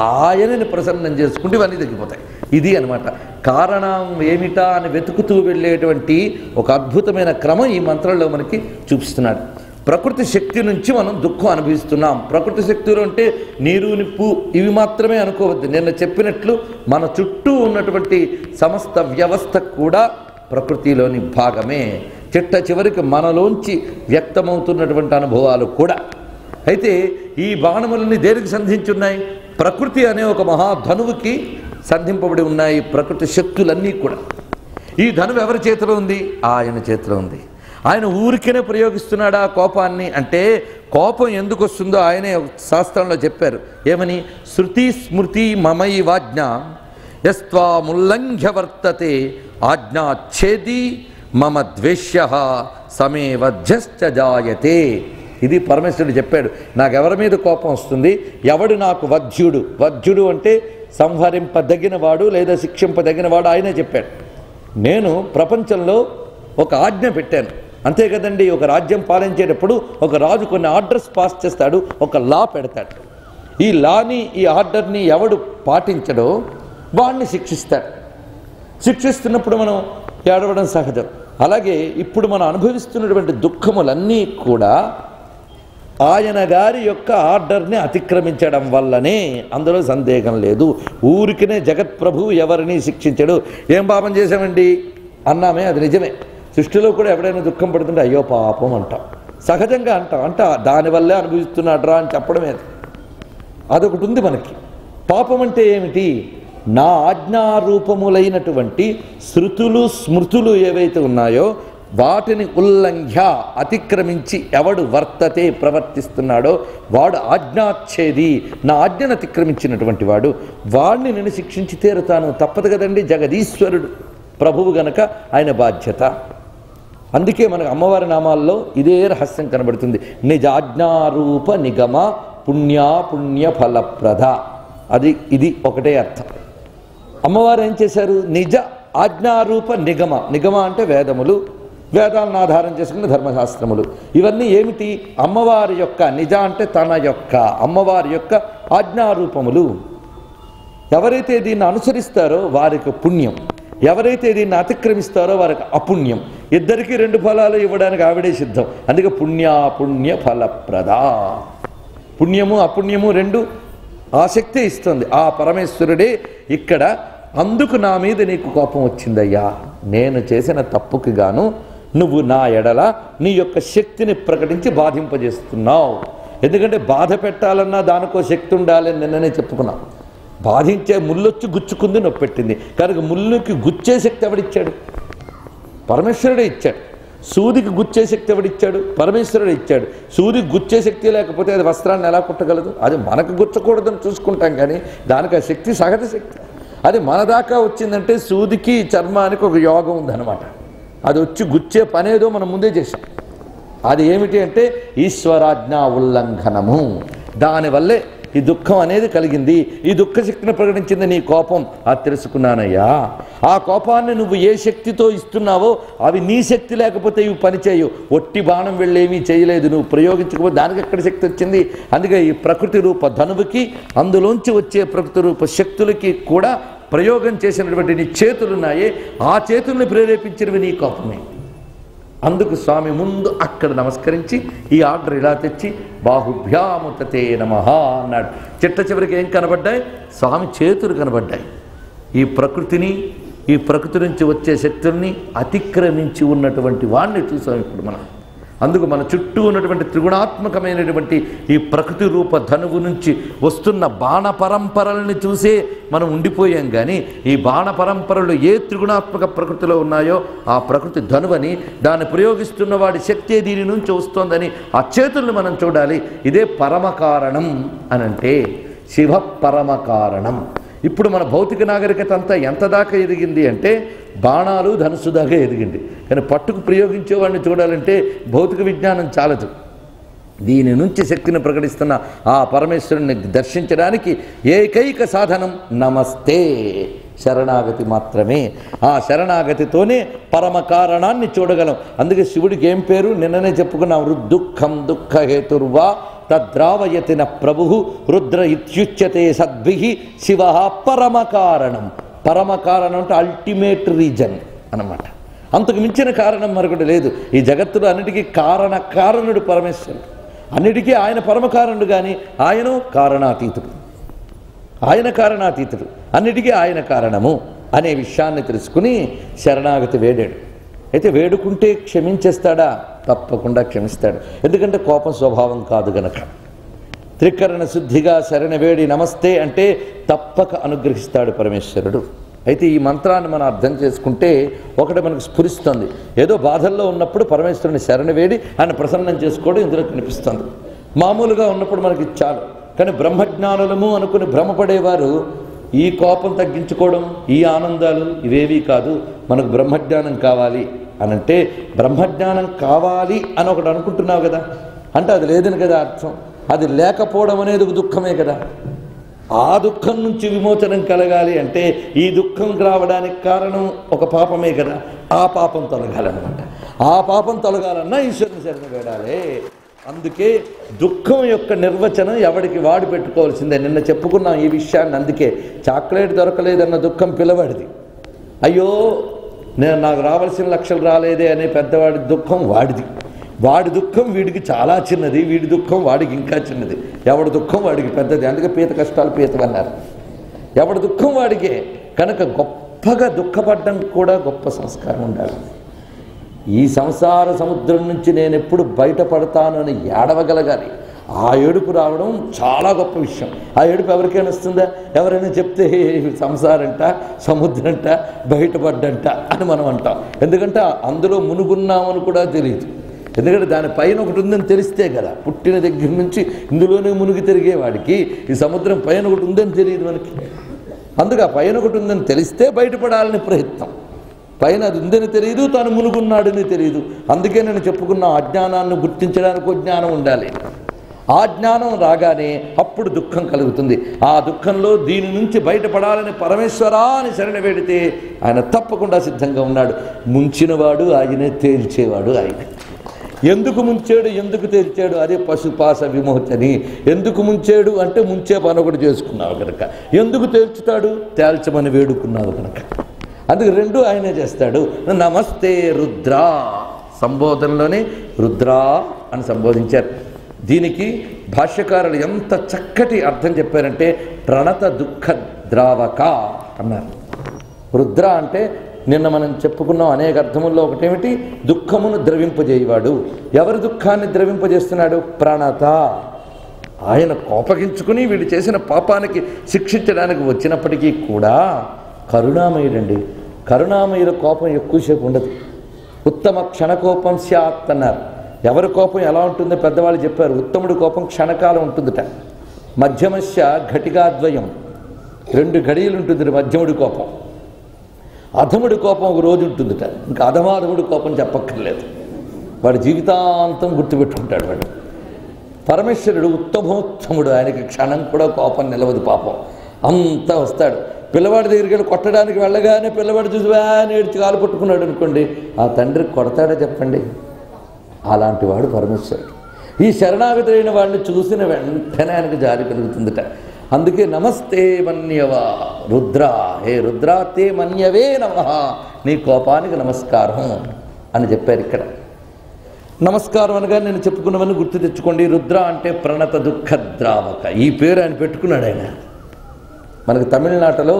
ఆయనని ప్రసన్నం చేసుకుంటే ఇవన్నీ తగ్గిపోతాయి. ఇది అనమాట కారణం ఏమిటా అని వెతుకుతూ వెళ్ళేటువంటి ఒక అద్భుతమైన క్రమం ఈ మంత్రంలో మనకి చూపిస్తున్నాడు. ప్రకృతి శక్తి నుంచి మనం దుఃఖం అనుభవిస్తున్నాం. ప్రకృతి శక్తులు అంటే నీరు, నిప్పు ఇవి మాత్రమే అనుకోవద్దు. నిన్న చెప్పినట్లు మన చుట్టూ ఉన్నటువంటి సమస్త వ్యవస్థ కూడా ప్రకృతిలోని భాగమే. చిట్ట చివరికి మనలోంచి వ్యక్తమవుతున్నటువంటి అనుభవాలు కూడా. అయితే ఈ బాణములని దేనికి సంధించున్నాయి? ప్రకృతి అనే ఒక మహాధనువుకి సంధింపబడి ఉన్నాయి ప్రకృతి శక్తులన్నీ కూడా. ఈ ధనువు ఎవరి చేతిలో ఉంది? ఆయన చేతిలో ఉంది. ఆయన ఊరికేనే ప్రయోగిస్తున్నాడా కోపాన్ని అంటే కోపం ఎందుకు వస్తుందో ఆయనే శాస్త్రంలో చెప్పారు. ఏమని? శృతి స్మృతి మమైవాజ్ఞ యస్త్వాముల్లంఘ్య వర్తతే ఆజ్ఞాచ్ఛేది మమ ద్వేష్య సమే వధ్యశ్చ జాయతే. ఇది పరమేశ్వరుడు చెప్పాడు. నాకెవరి మీద కోపం వస్తుంది, ఎవడు నాకు వధ్యుడు, వధ్యుడు అంటే సంహరింపదగిన వాడు లేదా శిక్షింపదగిన వాడు, ఆయనే చెప్పాడు. నేను ప్రపంచంలో ఒక ఆజ్ఞ పెట్టాను, అంతే కదండి. ఒక రాజ్యం పాలించేటప్పుడు ఒక రాజు కొన్ని ఆర్డర్స్ పాస్ చేస్తాడు, ఒక లా పెడతాడు. ఈ లాని, ఈ ఆర్డర్ని ఎవడు పాటించడో వాడిని శిక్షిస్తాడు. శిక్షిస్తున్నప్పుడు మనం ఏడవడం సహజం. అలాగే ఇప్పుడు మనం అనుభవిస్తున్నటువంటి దుఃఖములన్నీ కూడా ఆయన గారి యొక్క ఆర్డర్ని అతిక్రమించడం వల్లనే, అందులో సందేహం లేదు. ఊరికినే జగత్ప్రభువు ఎవరిని శిక్షించడు. ఏం పాపం చేశామండి అన్నామే, అది నిజమే. సృష్టిలో కూడా ఎవడైనా దుఃఖం పడుతుంటే అయ్యో పాపం అంటాం, సహజంగా అంటాం. దానివల్లే అనుభవిస్తున్నాడ్రా అని చెప్పడమే. అదొకటి ఉంది మనకి. పాపం అంటే ఏమిటి? నా ఆజ్ఞారూపములైనటువంటి శృతులు స్మృతులు ఏవైతే ఉన్నాయో వాటిని ఉల్లంఘ్య, అతిక్రమించి ఎవడు వర్తతే, ప్రవర్తిస్తున్నాడో వాడు ఆజ్ఞాచ్ఛేది, నా ఆజ్ఞను అతిక్రమించినటువంటి వాడు, వాడిని నేను శిక్షించి తీరుతాను. తప్పదు కదండి, జగదీశ్వరుడు ప్రభువు గనక ఆయన బాధ్యత. అందుకే మనకు అమ్మవారి నామాల్లో ఇదే రహస్యం కనబడుతుంది. నిజాజ్ఞారూప నిగమ పుణ్య ఫలప్రద. ఇది ఒకటే అర్థం. అమ్మవారు ఏం చేశారు? నిజ ఆజ్ఞారూప నిగమ. నిగమ అంటే వేదములు, వేదాలను ఆధారం చేసుకున్న ధర్మశాస్త్రములు. ఇవన్నీ ఏమిటి? అమ్మవారి యొక్క, నిజ అంటే తన యొక్క, అమ్మవారి యొక్క ఆజ్ఞారూపములు. ఎవరైతే దీన్ని అనుసరిస్తారో వారికి పుణ్యం, ఎవరైతే దీన్ని అతిక్రమిస్తారో వారికి అపుణ్యం. ఇద్దరికీ రెండు ఫలాలు ఇవ్వడానికి ఆవిడే సిద్ధం. అందుకే పుణ్య ఫలప్రద. పుణ్యము అపుణ్యము రెండు ఆసక్తే ఇస్తుంది ఆ పరమేశ్వరుడే. ఇక్కడ అందుకు నా మీద నీకు కోపం వచ్చిందయ్యా, నేను చేసిన తప్పుకి గాను నువ్వు నా ఎడల నీ యొక్క శక్తిని ప్రకటించి బాధింపజేస్తున్నావు. ఎందుకంటే బాధ పెట్టాలన్నా దానికో శక్తి ఉండాలని నిన్ననే చెప్పుకున్నాం. బాధించే ముళ్ళొచ్చి గుచ్చుకుంది, నొప్పి పెట్టింది. కనుక ముళ్ళుకి గుచ్చే శక్తి ఎవడిచ్చాడు? పరమేశ్వరుడే ఇచ్చాడు. సూదికి గుచ్చే శక్తి ఎవడిచ్చాడు? పరమేశ్వరుడు ఇచ్చాడు. సూదికి గుచ్చే శక్తి లేకపోతే అది వస్త్రాన్ని ఎలా కుట్టగలదు? అది మనకు గుచ్చకూడదని చూసుకుంటాం, కానీ దానికి ఆ శక్తి సహజ శక్తి. అది మన దాకా వచ్చిందంటే సూదికి చర్మానికి ఒక యోగం ఉందన్నమాట. అది వచ్చి గుచ్చే పనేదో మనం ముందే చేసాం. అది ఏమిటి అంటే ఈశ్వరాజ్ఞా ఉల్లంఘనము. దానివల్లే ఈ దుఃఖం అనేది కలిగింది. ఈ దుఃఖ శక్తిని ప్రకటించింది నీ కోపం. అది తెలుసుకున్నానయ్యా. ఆ కోపాన్ని నువ్వు ఏ శక్తితో ఇస్తున్నావో అవి నీ శక్తి లేకపోతే ఇవి పనిచేయవు. ఒట్టి బాణం వెళ్ళేమీ చేయలేదు, నువ్వు ప్రయోగించకపోతే దానికి ఎక్కడ శక్తి వచ్చింది? అందుకే ఈ ప్రకృతి రూప ధనువుకి, అందులోంచి వచ్చే ప్రకృతి రూప శక్తులకి కూడా ప్రయోగం చేసినటువంటి నీ చేతులున్నాయే, ఆ చేతుల్ని ప్రేరేపించినవి నీ కోపమే. అందుకు స్వామి ముందు అక్కడ నమస్కరించి ఈ ఆర్డర్ ఇలా తెచ్చి బాహుభ్యాముతతే నమః అన్నాడు. చిట్ట చివరికి ఏం కనబడ్డాయి? స్వామి చేతులు కనబడ్డాయి. ఈ ప్రకృతిని, ఈ ప్రకృతి నుంచి వచ్చే శక్తుల్ని అతిక్రమించి ఉన్నటువంటి వాడిని చూసాం ఇప్పుడు మనం. అందుకు మన చుట్టూ ఉన్నటువంటి త్రిగుణాత్మకమైనటువంటి ఈ ప్రకృతి రూప ధనువు నుంచి వస్తున్న బాణ పరంపరల్ని చూసే మనం ఉండిపోయాం. కానీ ఈ బాణ పరంపరలు ఏ త్రిగుణాత్మక ప్రకృతిలో ఉన్నాయో ఆ ప్రకృతి ధనువని, దాన్ని ప్రయోగిస్తున్న వాడి శక్తి దీని నుంచి వస్తోందని ఆ చేతుల్ని మనం చూడాలి. ఇదే పరమకారణం అనంటే శివ పరమకారణం. ఇప్పుడు మన భౌతిక నాగరికత అంతా ఎంత దాకా ఎదిగింది అంటే బాణాలు ధనుసు దాకా ఎదిగింది. కానీ పట్టుకు ప్రయోగించేవాడిని చూడాలంటే భౌతిక విజ్ఞానం చాలదు. దీని నుంచి శక్తిని ప్రకటిస్తున్న ఆ పరమేశ్వరుని దర్శించడానికి ఏకైక సాధనం నమస్తే, శరణాగతి మాత్రమే. ఆ శరణాగతితోనే పరమ కారణాన్ని చూడగలం. అందుకే శివుడికి ఏం పేరు? నిన్ననే చెప్పుకున్నాం. రుద్దుఃఖం దుఃఖహేతుర్వా తద్రావయతిన ప్రభు రుద్ర ఇత్యుచ్యతే సద్భిః శివ పరమకారణం. పరమకారణం అంటే అల్టిమేట్ రీజన్ అన్నమాట. అంతకు మించిన కారణం మరొకటి లేదు. ఈ జగత్తులో అన్నిటికీ కారణుడు పరమేశ్వరుడు. అన్నిటికీ ఆయన పరమకారణుడు, కానీ ఆయన కారణాతీతుడు. ఆయన కారణాతీతుడు, అన్నిటికీ ఆయన కారణము అనే విషయాన్ని తెలుసుకుని శరణాగతి వేడాడు. అయితే వేడుకుంటే క్షమించేస్తాడా? తప్పకుండా క్షమిస్తాడు. ఎందుకంటే కోపం స్వభావం కాదు గనక. త్రికరణ శుద్ధిగా శరణ వేడి నమస్తే అంటే తప్పక అనుగ్రహిస్తాడు పరమేశ్వరుడు. అయితే ఈ మంత్రాన్ని మనం అర్థం చేసుకుంటే ఒకటి మనకు స్ఫురిస్తుంది. ఏదో బాధల్లో ఉన్నప్పుడు పరమేశ్వరుని శరణ వేడి ఆయన ప్రసన్నం చేసుకోవడం ఇందులో కనిపిస్తుంది. మామూలుగా ఉన్నప్పుడు మనకి చాలు. కానీ బ్రహ్మజ్ఞానులము అనుకుని భ్రమపడేవారు ఈ కోపం తగ్గించుకోవడం, ఈ ఆనందాలు ఇవేవీ కాదు. మనకు బ్రహ్మజ్ఞానం కావాలి అనంటే బ్రహ్మజ్ఞానం కావాలి అని ఒకటి అనుకుంటున్నావు కదా, అంటే అది లేదని కదా అర్థం. అది లేకపోవడం అనేది ఒక దుఃఖమే కదా. ఆ దుఃఖం నుంచి విమోచనం కలగాలి అంటే ఈ దుఃఖం రావడానికి కారణం ఒక పాపమే కదా. ఆ పాపం తొలగాలన్నమాట. ఆ పాపం తొలగాలన్నా ఈశ్వరుని శరణ వేడాలి. అందుకే దుఃఖం యొక్క నిర్వచనం ఎవడికి వాడు పెట్టుకోవాల్సిందే. నిన్న చెప్పుకున్నాం ఈ విషయాన్ని. అందుకే చాక్లెట్ దొరకలేదన్న దుఃఖం పిల్లవాడిది. అయ్యో నాకు రావాల్సిన లక్షలు రాలేదే అనే పెద్దవాడి దుఃఖం వాడిది. వాడి దుఃఖం వీడికి చాలా చిన్నది, వీడి దుఃఖం వాడికి ఇంకా చిన్నది. ఎవడి దుఃఖం వాడికి పెద్దది. అందుకే పీత కష్టాలు పీతవన్నారు. ఎవడి దుఃఖం వాడికే. కనుక గొప్పగా దుఃఖపడ్డం కూడా గొప్ప సంస్కారం ఉండాలి. ఈ సంసార సముద్రం నుంచి నేను ఎప్పుడు బయటపడతాను అని ఏడవగలగాలి. ఆ ఏడుపు రావడం చాలా గొప్ప విషయం. ఆ ఏడుపు ఎవరికైనా వస్తుందా? ఎవరైనా చెప్తే సంసారంట, సముద్రంట, బయటపడ్డంట అని మనం అంటాం. ఎందుకంటే అందులో మునుగున్నామని కూడా తెలియదు. ఎందుకంటే దానిపైన ఒకటి ఉందని తెలిస్తే కదా. పుట్టిన దగ్గర నుంచి ఇందులోనే మునిగి తిరిగేవాడికి ఈ సముద్రం పైన ఒకటి ఉందని తెలియదు మనకి. అందుకే ఆ పైన ఒకటి ఉందని తెలిస్తే బయటపడాలని ప్రయత్నం. పైన అది ఉందని తెలియదు, తాను మునుగున్నాడని తెలియదు. అందుకే నేను చెప్పుకున్న అజ్ఞానాన్ని గుర్తించడానికి జ్ఞానం ఉండాలి. ఆ జ్ఞానం రాగానే అప్పుడు దుఃఖం కలుగుతుంది. ఆ దుఃఖంలో దీని నుంచి బయటపడాలని పరమేశ్వరా అని శరణ వేడితే ఆయన తప్పకుండా సిద్ధంగా ఉన్నాడు. ముంచినవాడు ఆయనే, తేల్చేవాడు ఆయన. ఎందుకు ముంచాడు, ఎందుకు తేల్చాడు? అదే పశుపాస విమోచని. ఎందుకు ముంచాడు అంటే ముంచే పని ఒకటి చేసుకున్నావు కనుక. ఎందుకు తేల్చుతాడు? తేల్చమని వేడుకున్నావు కనుక. అందుకు రెండు ఆయనే చేస్తాడు. నమస్తే రుద్ర సంబోధనలోనే రుద్రా అని సంబోధించారు. దీనికి భాష్యకారులు ఎంత చక్కటి అర్థం చెప్పారంటే ప్రణత దుఃఖ ద్రావక అన్నారు. రుద్ర అంటే నిన్న మనం చెప్పుకున్నాం అనేక అర్థముల్లో ఒకటేమిటి? దుఃఖమును ద్రవింపజేయవాడు. ఎవరి దుఃఖాన్ని ద్రవింపజేస్తున్నాడు? ప్రణత. ఆయన కోపగించుకుని వీడు చేసిన పాపానికి శిక్షించడానికి వచ్చినప్పటికీ కూడా కరుణామయుడండి. కరుణామయుల కోపం ఎక్కువసేపు ఉండదు. ఉత్తమ క్షణకోపం స్యాత్ అన్నారు. ఎవరి కోపం ఎలా ఉంటుందో పెద్దవాళ్ళు చెప్పారు. ఉత్తముడి కోపం క్షణకాలం ఉంటుందిట. మధ్యమస్య ఘటికాద్వయం, 2 ఘడియలు ఉంటుంది మధ్యముడి కోపం. అధముడి కోపం ఒక రోజు ఉంటుందిట. ఇంకా అధమాధముడి కోపం చెప్పక్కర్లేదు. వాడు జీవితాంతం గుర్తుపెట్టుకుంటాడు. వాడు పరమేశ్వరుడు ఉత్తమోత్తముడు. ఆయనకి క్షణం కూడా కోపం నిలవదు. పాపం అంతా వస్తాడు. పిల్లవాడి దగ్గరికి వెళ్ళి కొట్టడానికి వెళ్ళగానే పిల్లవాడు చూసి ఏడ్చి కాలు పట్టుకున్నాడు అనుకోండి, ఆ తండ్రికి కొడతాడా చెప్పండి? అలాంటి వాడు పరమేశ్వరుడు. ఈ శరణాగతులైన వాడిని చూసిన వెంటనే ఆయనకు జారి కలుగుతుందిట. అందుకే నమస్తే మన్యవా రుద్ర, హే రుద్ర తే మన్యవే నమః, నీ కోపానికి నమస్కారం అని చెప్పారు ఇక్కడ. నమస్కారం అనగా నేను చెప్పుకున్నవన్నీ గుర్తు తెచ్చుకోండి. రుద్ర అంటే ప్రణత దుఃఖ ద్రావక. ఈ పేరు ఆయన పెట్టుకున్నాడు. ఆయన మనకు తమిళనాటలో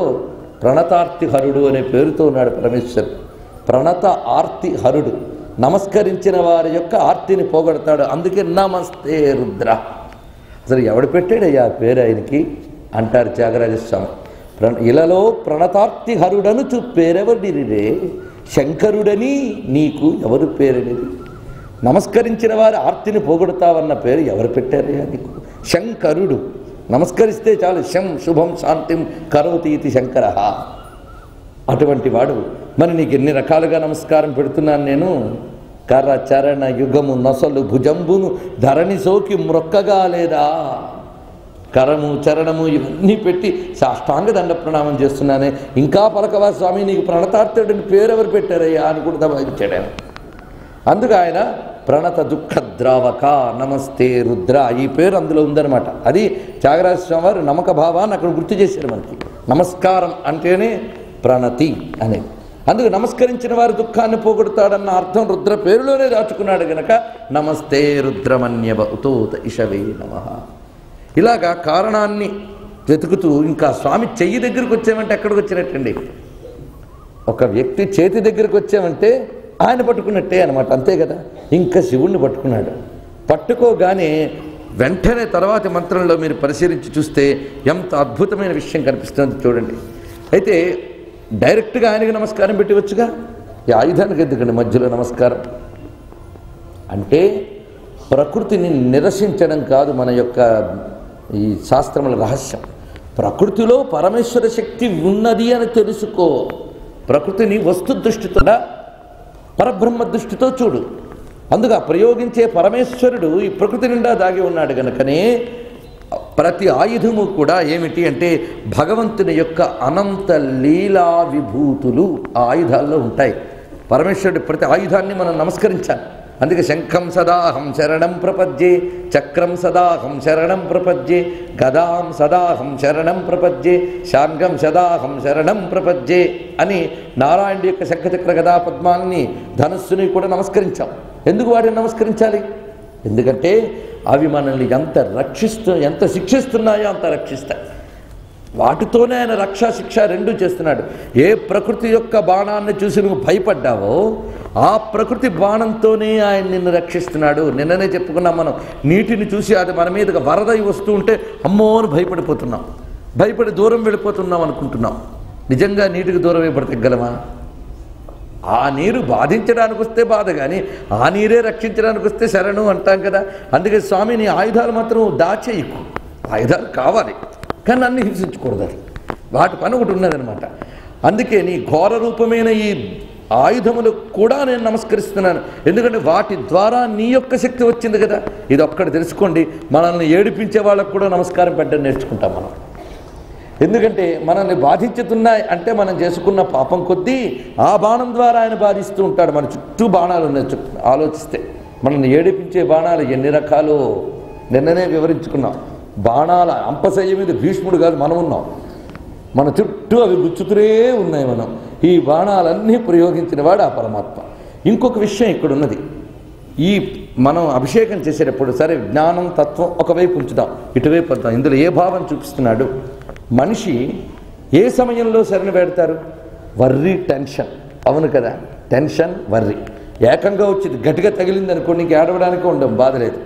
ప్రణతార్తి హరుడు అనే పేరుతో ఉన్నాడు పరమేశ్వరుడు. ప్రణత ఆర్తి హరుడు. నమస్కరించిన వారి యొక్క ఆర్తిని పోగొడతాడు. అందుకే నమస్తే రుద్ర. అసలు ఎవడు పెట్టాడయ్యా పేరు ఆయనకి అంటారు త్యాగరాజస్వామి. ఇలలో ప్రణతార్తి హరుడను పేరెవరిరే, శంకరుడని నీకు ఎవరు పేరనేది? నమస్కరించిన వారి ఆర్తిని పోగొడతావన్న పేరు ఎవరు పెట్టారయ్యా నీకు? శంకరుడు. నమస్కరిస్తే చాలు. శం శుభం శాంతిం కరోతి ఇది శంకర. అటువంటి వాడు. మరి నీకు ఎన్ని రకాలుగా నమస్కారం పెడుతున్నాను నేను. కర చరణ యుగము నొసలు భుజంబును ధరణి సోకి మ్రొక్కగా లేదా? కరము చరణము ఇవన్నీ పెట్టి సాష్టాంగ దండ ప్రణామం చేస్తున్నానే. ఇంకా పలకవా స్వామి, నీకు ప్రణతార్థుడిని పేరు ఎవరు పెట్టారయ్యా అని కూడా దబాయించాడు ఆయన. అందుకు ఆయన ప్రణత దుఃఖ ద్రావక నమస్తే రుద్ర, ఈ పేరు అందులో ఉందన్నమాట. అది త్యాగరాజ స్వామి వారు నమ్మక భావాన్ని అక్కడ గుర్తు చేశారు మనకి. నమస్కారం అంటేనే ప్రణతి అనేది. అందుకు నమస్కరించిన వారి దుఃఖాన్ని పోగొడతాడన్న అర్థం రుద్ర పేరులోనే దాచుకున్నాడు గనక నమస్తే రుద్రమన్యవ ఉతోత ఇషవే నమః. ఇలాగా కారణాన్ని వెతుకుతూ ఇంకా స్వామి చెయ్యి దగ్గరికి వచ్చామంటే ఎక్కడికి వచ్చినట్టండి? ఒక వ్యక్తి చేతి దగ్గరికి వచ్చామంటే ఆయన పట్టుకున్నట్టే అనమాట. అంతే కదా. ఇంకా శివుణ్ణి పట్టుకున్నాడు. పట్టుకోగానే వెంటనే తర్వాతి మంత్రంలో మీరు పరిశీలించి చూస్తే ఎంత అద్భుతమైన విషయం కనిపిస్తుంది చూడండి. అయితే డైరెక్ట్గా ఆయనకి నమస్కారం పెట్టవచ్చుగా. ఈ ఆయుధానికి ఎందుకండి మధ్యలో నమస్కారం? అంటే ప్రకృతిని నిరసించడం కాదు మన యొక్క ఈ శాస్త్రముల రహస్యం. ప్రకృతిలో పరమేశ్వర శక్తి ఉన్నది అని తెలుసుకో. ప్రకృతిని వస్తు దృష్టితో పరబ్రహ్మ దృష్టితో చూడు. అందుకు ఆ ప్రయోగించే పరమేశ్వరుడు ఈ ప్రకృతి నిండా దాగి ఉన్నాడు గనుకనే ప్రతి ఆయుధము కూడా ఏమిటి అంటే భగవంతుని యొక్క అనంత లీలా విభూతులు ఆ ఆయుధాల్లో ఉంటాయి. పరమేశ్వరుడి ప్రతి ఆయుధాన్ని మనం నమస్కరించాలి. అందుకే శంఖం సదాహం శరణం ప్రపద్యే, చక్రం సదాహం శరణం ప్రపద్యే, గదాం సదాహం శరణం ప్రపద్యే, శాంగం సదాహం శరణం ప్రపద్యే అని నారాయణుడి యొక్క శంఖచక్ర గదా పద్మాన్ని ధనుస్సుని కూడా నమస్కరించాం. ఎందుకు వాటిని నమస్కరించాలి? ఎందుకంటే అవి మనల్ని ఎంత శిక్షిస్తున్నాయో అంత రక్షిస్తాయి. వాటితోనే ఆయన రక్షా శిక్ష రెండూ చేస్తున్నాడు. ఏ ప్రకృతి యొక్క బాణాన్ని చూసి నువ్వు భయపడ్డావో ఆ ప్రకృతి బాణంతోనే ఆయన నిన్ను రక్షిస్తున్నాడు. నిన్ననే చెప్పుకున్నాం మనం, నీటిని చూసి అది మన మీదకి వరదై వస్తూ ఉంటే అమ్మో అని భయపడిపోతున్నాం, భయపడి దూరం వెళ్ళిపోతున్నాం అనుకుంటున్నాం. నిజంగా నీటికి దూరం అయిపడతగ్గలమా? ఆ నీరు బాధించడానికి వస్తే బాధ, కానీ ఆ నీరే రక్షించడానికి వస్తే శరణు అంటాం కదా. అందుకే స్వామి నీ ఆయుధాలు మాత్రం దాచేయకు, ఆయుధాలు కావాలి కానీ అన్ని హింసించకూడదు. అది వాటి పని ఒకటి ఉన్నదనమాట. అందుకే నీ ఘోర రూపమైన ఈ ఆయుధములకు కూడా నేను నమస్కరిస్తున్నాను. ఎందుకంటే వాటి ద్వారా నీ యొక్క శక్తి వచ్చింది కదా. ఇది ఒక్కటి తెలుసుకోండి, మనల్ని ఏడిపించే వాళ్ళకు కూడా నమస్కారం పెట్టడం నేర్చుకుంటాం మనం. ఎందుకంటే మనల్ని బాధించుతున్నాయి అంటే మనం చేసుకున్న పాపం కొద్దీ ఆ బాణం ద్వారా ఆయన బాధిస్తూ ఉంటాడు. మన చుట్టూ బాణాలు ఉన్నాయి. ఆలోచిస్తే మనల్ని ఏడిపించే బాణాలు ఎన్ని రకాలో నిన్ననే వివరించుకున్నాం. బాణాల అంపశయ్య మీద భీష్ముడు కాదు మనం ఉన్నాం, మన చుట్టూ అవి గుచ్చుతూనే ఉన్నాయి. మనం ఈ బాణాలన్నీ ప్రయోగించిన వాడు ఆ పరమాత్మ. ఇంకొక విషయం ఇక్కడ ఉన్నది, ఈ మనం అభిషేకం చేసేటప్పుడు సరే జ్ఞానం తత్వం ఒకవైపు ఉంచుదాం, ఇటువైపు వద్దాం. ఇందులో ఏ భావం చూపిస్తున్నాడు? మనిషి ఏ సమయంలో శరణ పెడతారు? Worry, tension. అవును కదా, టెన్షన్ వర్రీ ఏకంగా వచ్చింది, గట్టిగా తగిలింది అనుకోండి, ఇంక ఏడవడానికి ఉండవు, బాధ లేదు.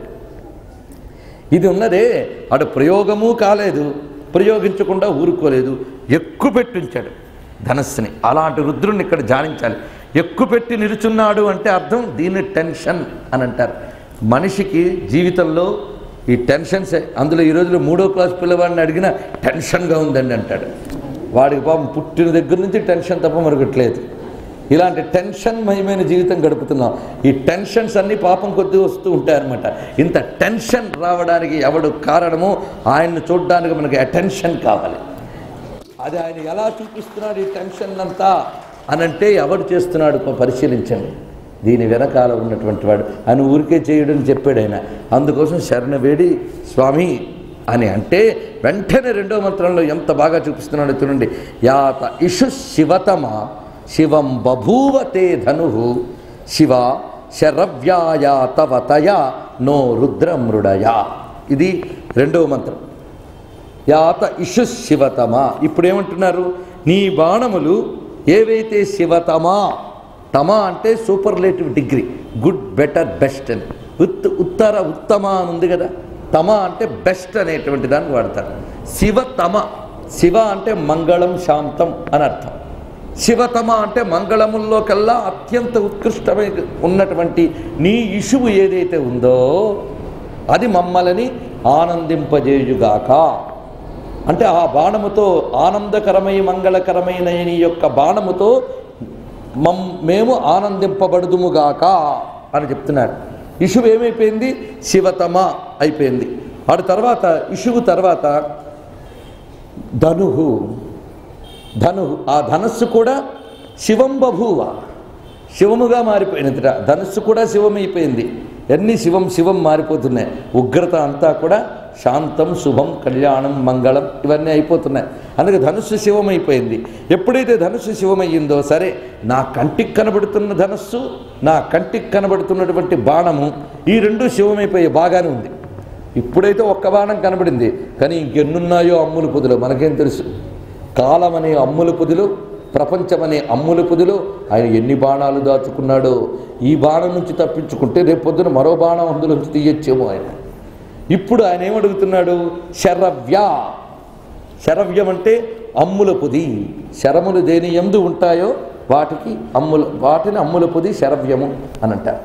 ఇది ఉన్నదే అటు ప్రయోగము కాలేదు, ప్రయోగించకుండా ఊరుకోలేదు, ఎక్కువ పెట్టించాడు ధనస్సుని. అలాంటి రుద్రుడిని ఇక్కడ ధ్యానించాలి. ఎక్కువ పెట్టి నిలుచున్నాడు అంటే అర్థం దీన్ని టెన్షన్ అని అంటారు. మనిషికి జీవితంలో ఈ టెన్షన్సే. అందులో ఈ రోజులో 3వ క్లాస్ పిల్లవాడిని అడిగినా టెన్షన్గా ఉందండి అంటాడు. వాడికి పాపం పుట్టిన దగ్గర నుంచి టెన్షన్ తప్ప మరొకట్లేదు. ఇలాంటి టెన్షన్ మయమైన జీవితం గడుపుతున్నాం. ఈ టెన్షన్స్ అన్నీ పాపం కొద్దీ వస్తూ ఉంటాయన్నమాట. ఇంత టెన్షన్ రావడానికి ఎవడు కారణమో ఆయన్ని చూడడానికి మనకి అటెన్షన్ కావాలి. అది ఆయన ఎలా చూపిస్తున్నాడు ఈ టెన్షన్ అంతా అనంటే ఎవడు చేస్తున్నాడు పరిశీలించండి. దీని వెనకాల ఉన్నటువంటి వాడు ఆయన ఊరికే చేయడని చెప్పాడు ఆయన. అందుకోసం శరణ వేడి స్వామి అని అంటే వెంటనే 2వ మంత్రంలో ఎంత బాగా చూపిస్తున్నాడో చూడండి. యాత ఇషు శివతమ శివం బభూవతే ధను శివ శరవ్యాయా తవతయ నో రుద్రమృడయా. ఇది 2వ మంత్రం. యాత ఇషు శివతమ. ఇప్పుడేమంటున్నారు? నీ బాణములు ఏవైతే శివతమా, తమ అంటే superlative degree, good, better, best అని. ఉత్తర ఉత్తమ అని ఉంది కదా, తమ అంటే బెస్ట్ అనేటువంటి దాన్ని వాడతారు. శివతమ, శివ అంటే మంగళం, శాంతం అని అర్థం. శివతమ అంటే మంగళముల్లోకల్లా అత్యంత ఉత్కృష్టమైన ఉన్నటువంటి నీ ఇషువు ఏదైతే ఉందో అది మమ్మల్ని ఆనందింపజేయుగాక. అంటే ఆ బాణముతో ఆనందకరమైన మంగళకరమైన నీ యొక్క బాణముతో మేము ఆనందింపబడుదుముగాక అని చెప్తున్నారు. ఇషువు ఏమైపోయింది? శివతమ అయిపోయింది. ఆడు తర్వాత ఇషువు తర్వాత ధనుహు. ధనుహు, ఆ ధనస్సు కూడా శివం బభూవ, శివముగా మారిపోయినది. ధనస్సు కూడా శివమైపోయింది. ఎన్ని శివం శివం మారిపోతున్నాయి. ఉగ్రత అంతా కూడా శాంతం, శుభం, కళ్యాణం, మంగళం ఇవన్నీ అయిపోతున్నాయి. అందుకే ధనుస్సు శివమైపోయింది. ఎప్పుడైతే ధనుస్సు శివమయ్యిందో సరే, నా కంటికి కనబడుతున్న ధనస్సు, నా కంటికి కనబడుతున్నటువంటి బాణము, ఈ రెండు శివమైపోయే బాగానే ఉంది. ఇప్పుడైతే ఒక్క బాణం కనబడింది, కానీ ఇంకెన్నున్నాయో అమ్ముల పొదిలో మనకేం తెలుసు. కాలం అనే అమ్ముల పొదిలో, ప్రపంచం అనే అమ్ముల పొదిలో ఆయన ఎన్ని బాణాలు దాచుకున్నాడో. ఈ బాణం నుంచి తప్పించుకుంటే రేపు పొద్దున మరో బాణం అందులోంచి తీయచ్చేమో ఆయన. ఇప్పుడు ఆయన ఏమడుగుతున్నాడు? శరవ్య. శరవ్యం అంటే అమ్ముల పొది. శరములు దేని యందు ఉంటాయో వాటిని అమ్ముల పొది శరవ్యము అని అంటారు.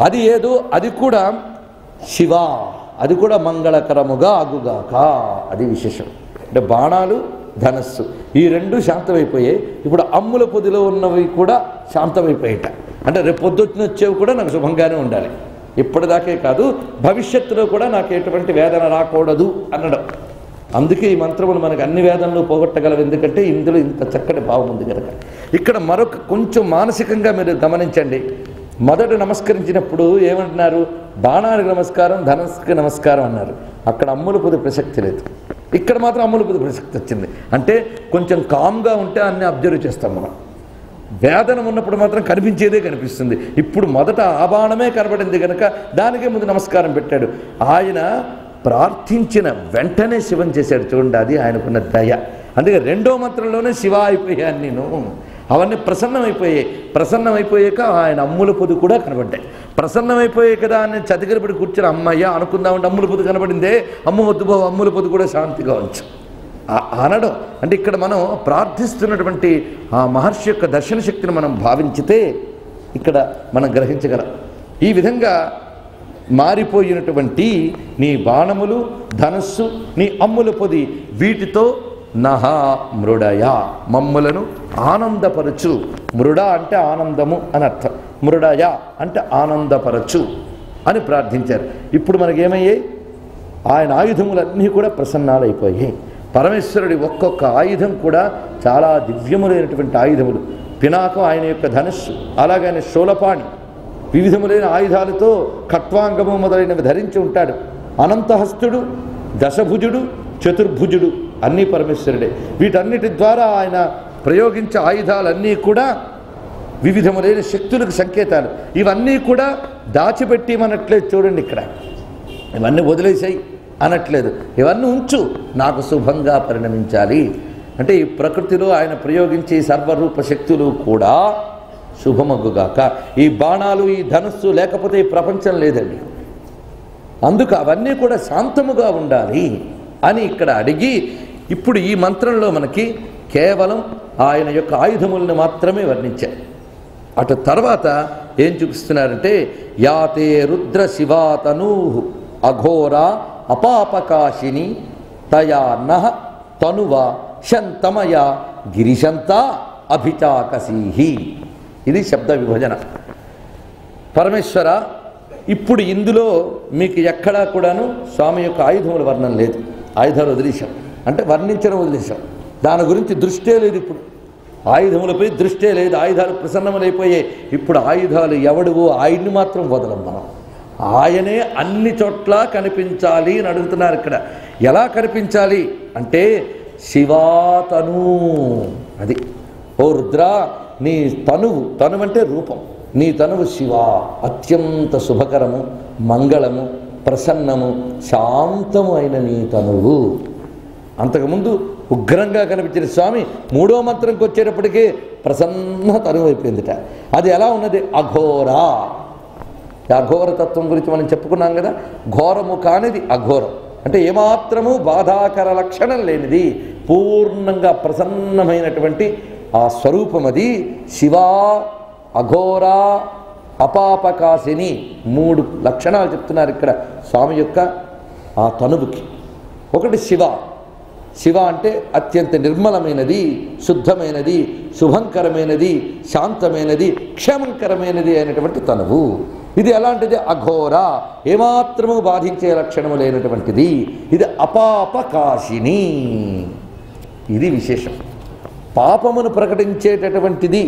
అది ఏదో అది కూడా శివ, అది కూడా మంగళకరముగా అగుగాక. అది విశేషం. అంటే బాణాలు, ధనస్సు ఈ రెండు శాంతమైపోయాయి. ఇప్పుడు అమ్ముల పొదిలో ఉన్నవి కూడా శాంతమైపోయాట. అంటే రేపు పొద్దున్న వచ్చేవి కూడా నాకు శుభంగానే ఉండాలి, ఇప్పటిదాకే కాదు భవిష్యత్తులో కూడా నాకు ఎటువంటి వేదన రాకూడదు అనడం. అందుకే ఈ మంత్రములు మనకు అన్ని వేదనలు పోగొట్టగలవు, ఎందుకంటే ఇందులో ఇంత చక్కటి భావం ఉంది కనుక. ఇక్కడ మరొక కొంచెం మానసికంగా మీరు గమనించండి. మొదట నమస్కరించినప్పుడు ఏమంటున్నారు? బాణానికి నమస్కారం, ధనస్సుకి నమస్కారం అన్నారు. అక్కడ అమ్ముల పొది ప్రసక్తి లేదు, ఇక్కడ మాత్రం అమ్ముల పొది ప్రసక్తి వచ్చింది. అంటే కొంచెం కామ్గా ఉంటే అన్నీ అబ్జర్వ్ చేస్తాం మనం. వేదన ఉన్నప్పుడు మాత్రం కనిపించేదే కనిపిస్తుంది. ఇప్పుడు మొదట ఆ బాణమే కనబడింది కనుక దానికే ముందు నమస్కారం పెట్టాడు. ఆయన ప్రార్థించిన వెంటనే శివం చేశాడు, చూడండి, అది ఆయనకున్న దయ. అందుకే రెండో మంత్రంలోనే శివ అయిపోయాను నేను, అవన్నీ ప్రసన్నమైపోయాక ఆయన అమ్ముల పొది కూడా కనబడ్డాయి. ప్రసన్నమైపోయాయి కదా అని చతికిరపడి కూర్చొని అమ్మయ్య అనుకుందామంటే అమ్ముల పొది కనబడిందే, అమ్మ వద్దు బాబు అమ్ముల పొది కూడా శాంతిగా ఉంచు అనడం. అంటే ఇక్కడ మనం ప్రార్థిస్తున్నటువంటి ఆ మహర్షి యొక్క దర్శన శక్తిని మనం భావించితే ఇక్కడ మనం గ్రహించగలం. ఈ విధంగా మారిపోయినటువంటి నీ బాణములు, ధనస్సు, నీ అమ్ముల పొది, వీటితో నహా మృడయ, మమ్ములను ఆనందపరచు. మృడ అంటే ఆనందము అని అర్థం, మృడయ అంటే ఆనందపరచు అని ప్రార్థించారు. ఇప్పుడు మనకేమయ్యాయి? ఆయన ఆయుధములన్నీ కూడా ప్రసన్నాలైపోయాయి. పరమేశ్వరుడి ఒక్కొక్క ఆయుధం కూడా చాలా దివ్యములైనటువంటి ఆయుధములు. పినాకం ఆయన యొక్క ధనుస్సు, అలాగనే శూలపాణి, వివిధములైన ఆయుధాలతో ఖట్వాంగము మొదలైనవి ధరించి ఉంటాడు. అనంతహస్తుడు, దశభుజుడు, చతుర్భుజుడు అన్నీ పరమేశ్వరుడే. వీటన్నిటి ద్వారా ఆయన ప్రయోగించే ఆయుధాలన్నీ కూడా వివిధములైన శక్తులకు సంకేతాలు. ఇవన్నీ కూడా దాచిపెట్టిమనట్లేదు, చూడండి ఇక్కడ. ఇవన్నీ వదిలేసాయి అనట్లేదు, ఇవన్నీ ఉంచు, నాకు శుభంగా పరిణమించాలి అంటే ఈ ప్రకృతిలో ఆయన ప్రయోగించే సర్వరూప శక్తులు కూడా శుభమగుగాక. ఈ బాణాలు, ఈ ధనుస్సు లేకపోతే ఈ ప్రపంచం లేదండి. అందుకు అవన్నీ కూడా శాంతముగా ఉండాలి అని ఇక్కడ అడిగి, ఇప్పుడు ఈ మంత్రంలో మనకి కేవలం ఆయన యొక్క ఆయుధములను మాత్రమే వర్ణించారు. అటు తర్వాత ఏం చూపిస్తున్నారంటే, యాతే రుద్ర శివాతనూ అఘోర అపాపకాశిని తయా నః తనువ శంతమయ గిరిశంత అభిచాకసీహి. ఇది శబ్ద విభజన. పరమేశ్వర, ఇప్పుడు ఇందులో మీకు ఎక్కడా కూడాను స్వామి యొక్క ఆయుధముల వర్ణన లేదు. ఆయుధాలు వదిలేశాం అంటే వర్ణించడం వదిలేశాం, దాని గురించి దృష్టే లేదు. ఇప్పుడు ఆయుధములపై దృష్టే లేదు, ఆయుధాలు ప్రసన్నములైపోయాయి. ఇప్పుడు ఆయుధాలు ఎవడువో ఆయన్ని మాత్రం వదలం మనం. ఆయనే అన్ని చోట్ల కనిపించాలి అని అడుగుతున్నారు ఇక్కడ. ఎలా కనిపించాలి అంటే శివాతను, అది ఓ రుద్ర నీ తనువు, తనువు అంటే రూపం, నీ తనువు శివ, అత్యంత శుభకరము, మంగళము, ప్రసన్నము, శాంతము అయిన నీ తనువు. అంతకుముందు ఉగ్రంగా కనిపించిన స్వామి మూడో మంత్రంకి వచ్చేటప్పటికే ప్రసన్న తనువు అయిపోయిందిట. అది ఎలా ఉన్నది? అఘోరా. అఘోర తత్వం గురించి మనం చెప్పుకున్నాం కదా. ఘోరము కానిది అఘోరం అంటే ఏమాత్రము బాధాకర లక్షణం లేనిది, పూర్ణంగా ప్రసన్నమైనటువంటి ఆ స్వరూపం అది. శివ, అఘోర, అపాపకాశిని, మూడు లక్షణాలు చెప్తున్నారు ఇక్కడ స్వామి యొక్క ఆ తనువుకి. ఒకటి శివ. శివ అంటే అత్యంత నిర్మలమైనది, శుద్ధమైనది, శుభంకరమైనది, శాంతమైనది, క్షేమంకరమైనది అయినటువంటి తనువు. ఇది ఎలాంటిది? అఘోర, ఏమాత్రము బాధించే లక్షణము లేనటువంటిది. ఇది అపాపకాశిని, ఇది విశేషం. పాపమును ప్రకటించేటటువంటిది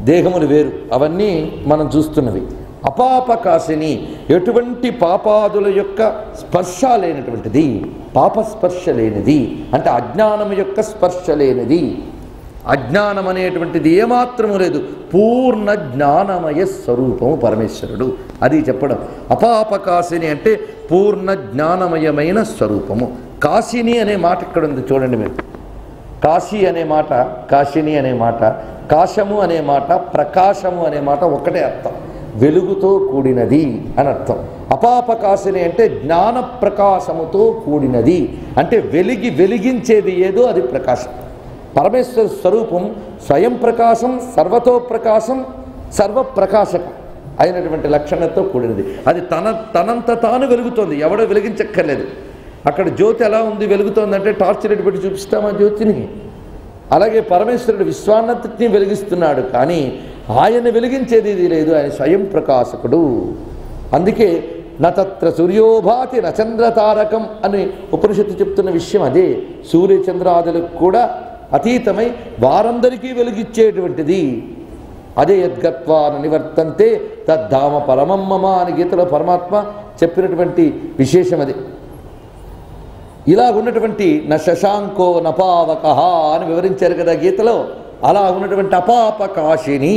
దేహములు వేరు, అవన్నీ మనం చూస్తున్నవి. అపాపకాశిని, ఎటువంటి పాపాదుల యొక్క స్పర్శ లేనటువంటిది, పాపస్పర్శ లేనిది అంటే అజ్ఞానము యొక్క స్పర్శ లేనిది. అజ్ఞానం అనేటువంటిది ఏమాత్రము లేదు, పూర్ణ జ్ఞానమయ స్వరూపము పరమేశ్వరుడు. అది చెప్పడం. అపాపకాశిని అంటే పూర్ణ జ్ఞానమయమైన స్వరూపము. కాశిని అనే మాట ఇక్కడ ఉంది, చూడండి మీరు. కాశీ అనే మాట, కాశిని అనే మాట, కాశము అనే మాట, ప్రకాశము అనే మాట ఒకటే అర్థం, వెలుగుతో కూడినది అని అర్థం. అపాపకాశిని అంటే జ్ఞాన ప్రకాశముతో కూడినది, అంటే వెలిగించేది ఏదో అది ప్రకాశం. పరమేశ్వర స్వరూపం స్వయం ప్రకాశం, సర్వతో ప్రకాశం, సర్వప్రకాశకం అయినటువంటి లక్షణంతో కూడినది. అది తనంత తాను వెలుగుతోంది, ఎవడో వెలిగించక్కర్లేదు. అక్కడ జ్యోతి ఎలా ఉంది, వెలుగుతోందంటే టార్చ్ లైట్ పెట్టి చూపిస్తామా జ్యోతిని? అలాగే పరమేశ్వరుడు విశ్వాన్నంతటినీ వెలిగిస్తున్నాడు, కానీ ఆయన వెలిగించేది ఇది లేదు, ఆయన స్వయం ప్రకాశకుడు. అందుకే నత్ర సూర్యోభాతి నచంద్రతారకం అని ఉపనిషత్తు చెప్తున్న విషయం అదే. సూర్యచంద్రాదులకు కూడా అతీతమై వారందరికీ వెలిగిచ్చేటువంటిది అదే. యద్గత్వాన నివర్తంతే తద్ధామ పరమం మమ అని గీతలో పరమాత్మ చెప్పినటువంటి విశేషం అది. ఇలా ఉన్నటువంటి న శశాంకో నపావకః అని వివరించారు కదా గీతలో. అలా ఉన్నటువంటి అపాపకాశిని,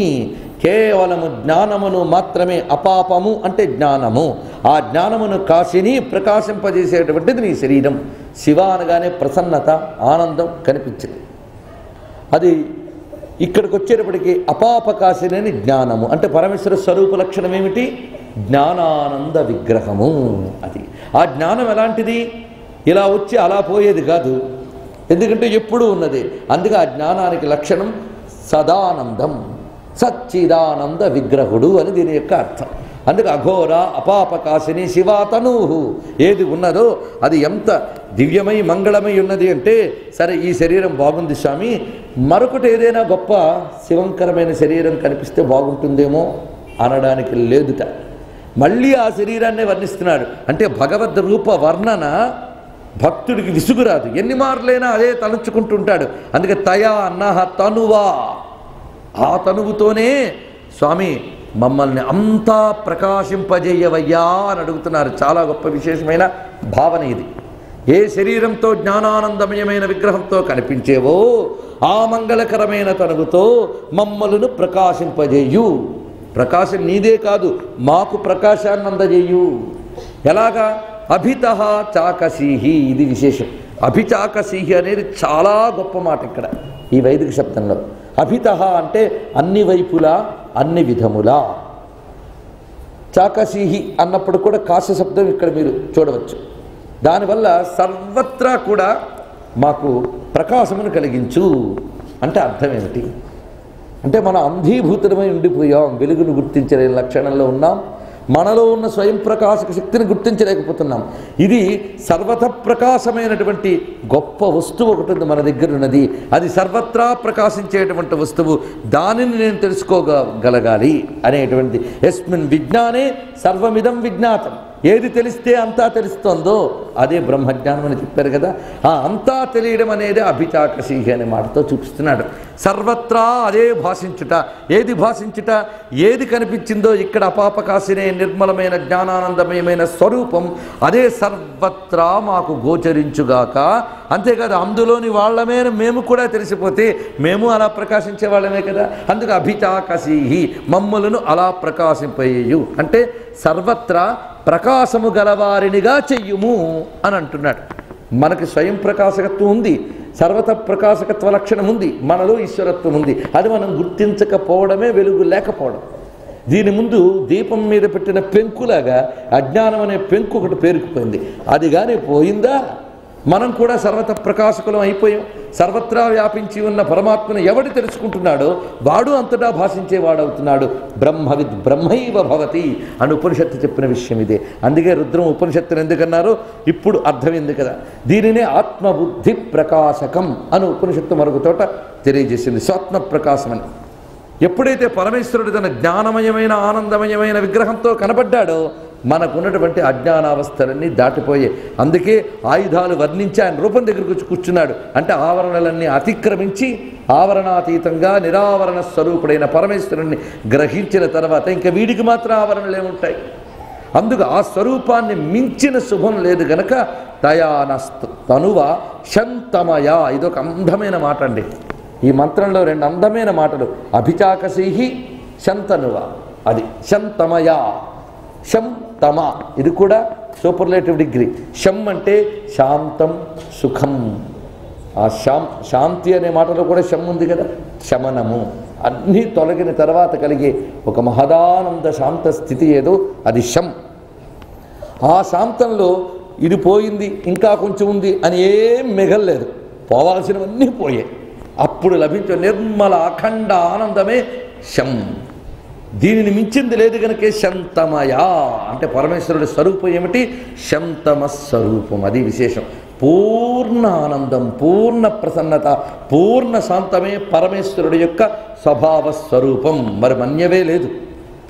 కేవలము జ్ఞానమును మాత్రమే, అపాపము అంటే జ్ఞానము, ఆ జ్ఞానమును కాశిని ప్రకాశింపజేసేటువంటిది నీ శరీరం. శివ అనగానే ప్రసన్నత, ఆనందం కనిపించింది. అది ఇక్కడికి వచ్చేటప్పటికి అపాపకాశిని అని జ్ఞానము అంటే పరమేశ్వర స్వరూప లక్షణం ఏమిటి? జ్ఞానానంద విగ్రహము. అది ఆ జ్ఞానం ఎలాంటిది? ఇలా వచ్చి అలా పోయేది కాదు, ఎందుకంటే ఎప్పుడూ ఉన్నది. అందుకే ఆ జ్ఞానానికి లక్షణం సదానందం, సచ్చిదానంద విగ్రహుడు అని దీని యొక్క అర్థం. అందుకే అఘోర అపాపకాశిని శివాతను ఏది ఉన్నదో అది ఎంత దివ్యమై మంగళమై ఉన్నది అంటే, సరే ఈ శరీరం బాగుంది స్వామి, మరొకటి ఏదైనా గొప్ప శివంకరమైన శరీరం కనిపిస్తే బాగుంటుందేమో అనడానికి లేదుట. మళ్ళీ ఆ శరీరాన్నే వర్ణిస్తున్నాడు. అంటే భగవద్ రూప వర్ణన భక్తుడికి విసుగురాదు, ఎన్ని మార్లైనా అదే తలుచుకుంటుంటాడు. అందుకే తయా అన్నహ తనువా, ఆ తనువుతోనే స్వామి మమ్మల్ని అంతా ప్రకాశింపజేయవయ్యా అని అడుగుతున్నారు. చాలా గొప్ప విశేషమైన భావన ఇది. ఏ శరీరంతో జ్ఞానానందమయమైన విగ్రహంతో కనిపించేవో ఆ మంగళకరమైన తనువుతో మమ్మలను ప్రకాశింపజేయు. ప్రకాశం నీదే కాదు, మాకు ప్రకాశాన్ని అందజేయు. ఎలాగా? అభితః చాకసీహి, ఇది విశేషం. అభిచాకసీహి అనేది చాలా గొప్ప మాట ఇక్కడ ఈ వైదిక శబ్దంలో. అభితః అంటే అన్ని వైపులా, అన్ని విధములా. చాకసీహి అన్నప్పుడు కూడా కాశ శబ్దం ఇక్కడ మీరు చూడవచ్చు. దానివల్ల సర్వత్రా కూడా మాకు ప్రకాశమును కలిగించు అంటే అర్థం ఏమిటి? అంటే మనం అంధీభూతమై ఉండిపోయాం, వెలుగును గుర్తించలేని లక్షణంలో ఉన్నాం, మనలో ఉన్న స్వయం ప్రకాశక శక్తిని గుర్తించలేకపోతున్నాం. ఇది సర్వత ప్రకాశమైనటువంటి గొప్ప వస్తువు ఒకటి ఉంది మన దగ్గర ఉన్నది, అది సర్వత్రా ప్రకాశించేటువంటి వస్తువు, దానిని నేను తెలుసుకోగలగాలి అనేటువంటి. యస్మిన్ విజ్ఞానే సర్వమిదం విజ్ఞాతం, ఏది తెలిస్తే అంతా తెలుస్తోందో అదే బ్రహ్మజ్ఞానం అని చెప్పారు కదా. ఆ అంతా తెలియడం అనేది అభిచాకసీహి అనే మాటతో చూపిస్తున్నాడు. సర్వత్రా అదే భాషించుట. ఏది భాషించుట? ఏది కనిపించిందో ఇక్కడ అపాపకాశినే నిర్మలమైన జ్ఞానానందమయమైన స్వరూపం అదే సర్వత్రా మాకు గోచరించుగాక. అంతేకాదు అందులోని వాళ్ళమే మేము కూడా తెలిసిపోతే మేము అలా ప్రకాశించే వాళ్ళమే కదా. అందుకే అభిచాకసీహి, మమ్మలను అలా ప్రకాశింపయ్యు అంటే సర్వత్రా ప్రకాశము గలవారినిగా చెయ్యుము అని అంటున్నాడు. మనకి స్వయం ప్రకాశకత్వం ఉంది, సర్వత ప్రకాశకత్వ లక్షణం ఉంది, మనలో ఈశ్వరత్వం ఉంది. అది మనం గుర్తించకపోవడమే వెలుగు లేకపోవడం. దీని ముందు దీపం మీద పెట్టిన పెంకులాగా అజ్ఞానం అనే పెంకు ఒకటి పేరుకుపోయింది. అది కానీ పోయిందా మనం కూడా సర్వత ప్రకాశకులం అయిపోయాం. సర్వత్రా వ్యాపించి ఉన్న పరమాత్మను ఎవడు తెలుసుకుంటున్నాడో వాడు అంతటా భాషించేవాడవుతున్నాడు. బ్రహ్మవిద్ బ్రహ్మైవ భవతి అని ఉపనిషత్తు చెప్పిన విషయం ఇదే. అందుకే రుద్రం ఉపనిషత్తును ఎందుకన్నారో ఇప్పుడు అర్థమైంది కదా. దీనినే ఆత్మబుద్ధి ప్రకాశకం అని ఉపనిషత్తు మరొక చోట తెలియజేసింది, స్వాత్మ ప్రకాశం అని. ఎప్పుడైతే పరమేశ్వరుడు తన జ్ఞానమయమైన ఆనందమయమైన విగ్రహంతో కనబడ్డాడో మనకున్నటువంటి అజ్ఞానావస్థలన్నీ దాటిపోయే. అందుకే ఆయుధాలు వర్ణించి ఆయన రూపం దగ్గరకు వచ్చి కూర్చున్నాడు. అంటే ఆవరణలన్నీ అతిక్రమించి ఆవరణాతీతంగా నిరావరణ స్వరూపుడైన పరమేశ్వరుణ్ణి గ్రహించిన తర్వాత ఇంకా వీడికి మాత్రం ఆవరణలు ఏముంటాయి? అందుకు ఆ స్వరూపాన్ని మించిన శుభం లేదు గనక తయానస్తనువ శంతమయ. ఇదొక అందమైన మాట అండి. ఈ మంత్రంలో రెండు అందమైన మాటలు, అభిచాకసీహి శంతనువ. అది శంతమయ, శం తమ, ఇది కూడా సూపర్లేటివ్ డిగ్రీ. శం అంటే శాంతం సుఖం. ఆ శాంతి అనే మాటలో కూడా శం ఉంది కదా, శమనము. అన్నీ తొలగిన తర్వాత కలిగే ఒక మహదానంద శాంత స్థితి ఏదో అది శం. ఆ శాంతంలో ఇది పోయింది ఇంకా కొంచెం ఉంది అని ఏం మిగల్లేదు, పోవాల్సినవన్నీ పోయాయి. అప్పుడు లభించే నిర్మల అఖండ ఆనందమే శం. దీనిని మించింది లేదు కనుకే శంతమయ అంటే పరమేశ్వరుడి స్వరూపం ఏమిటి? శంతమ స్వరూపం. అది విశేషం. పూర్ణ ఆనందం, పూర్ణ ప్రసన్నత, పూర్ణ శాంతమే పరమేశ్వరుడి యొక్క స్వభావ స్వరూపం, మరి మన్యవే లేదు.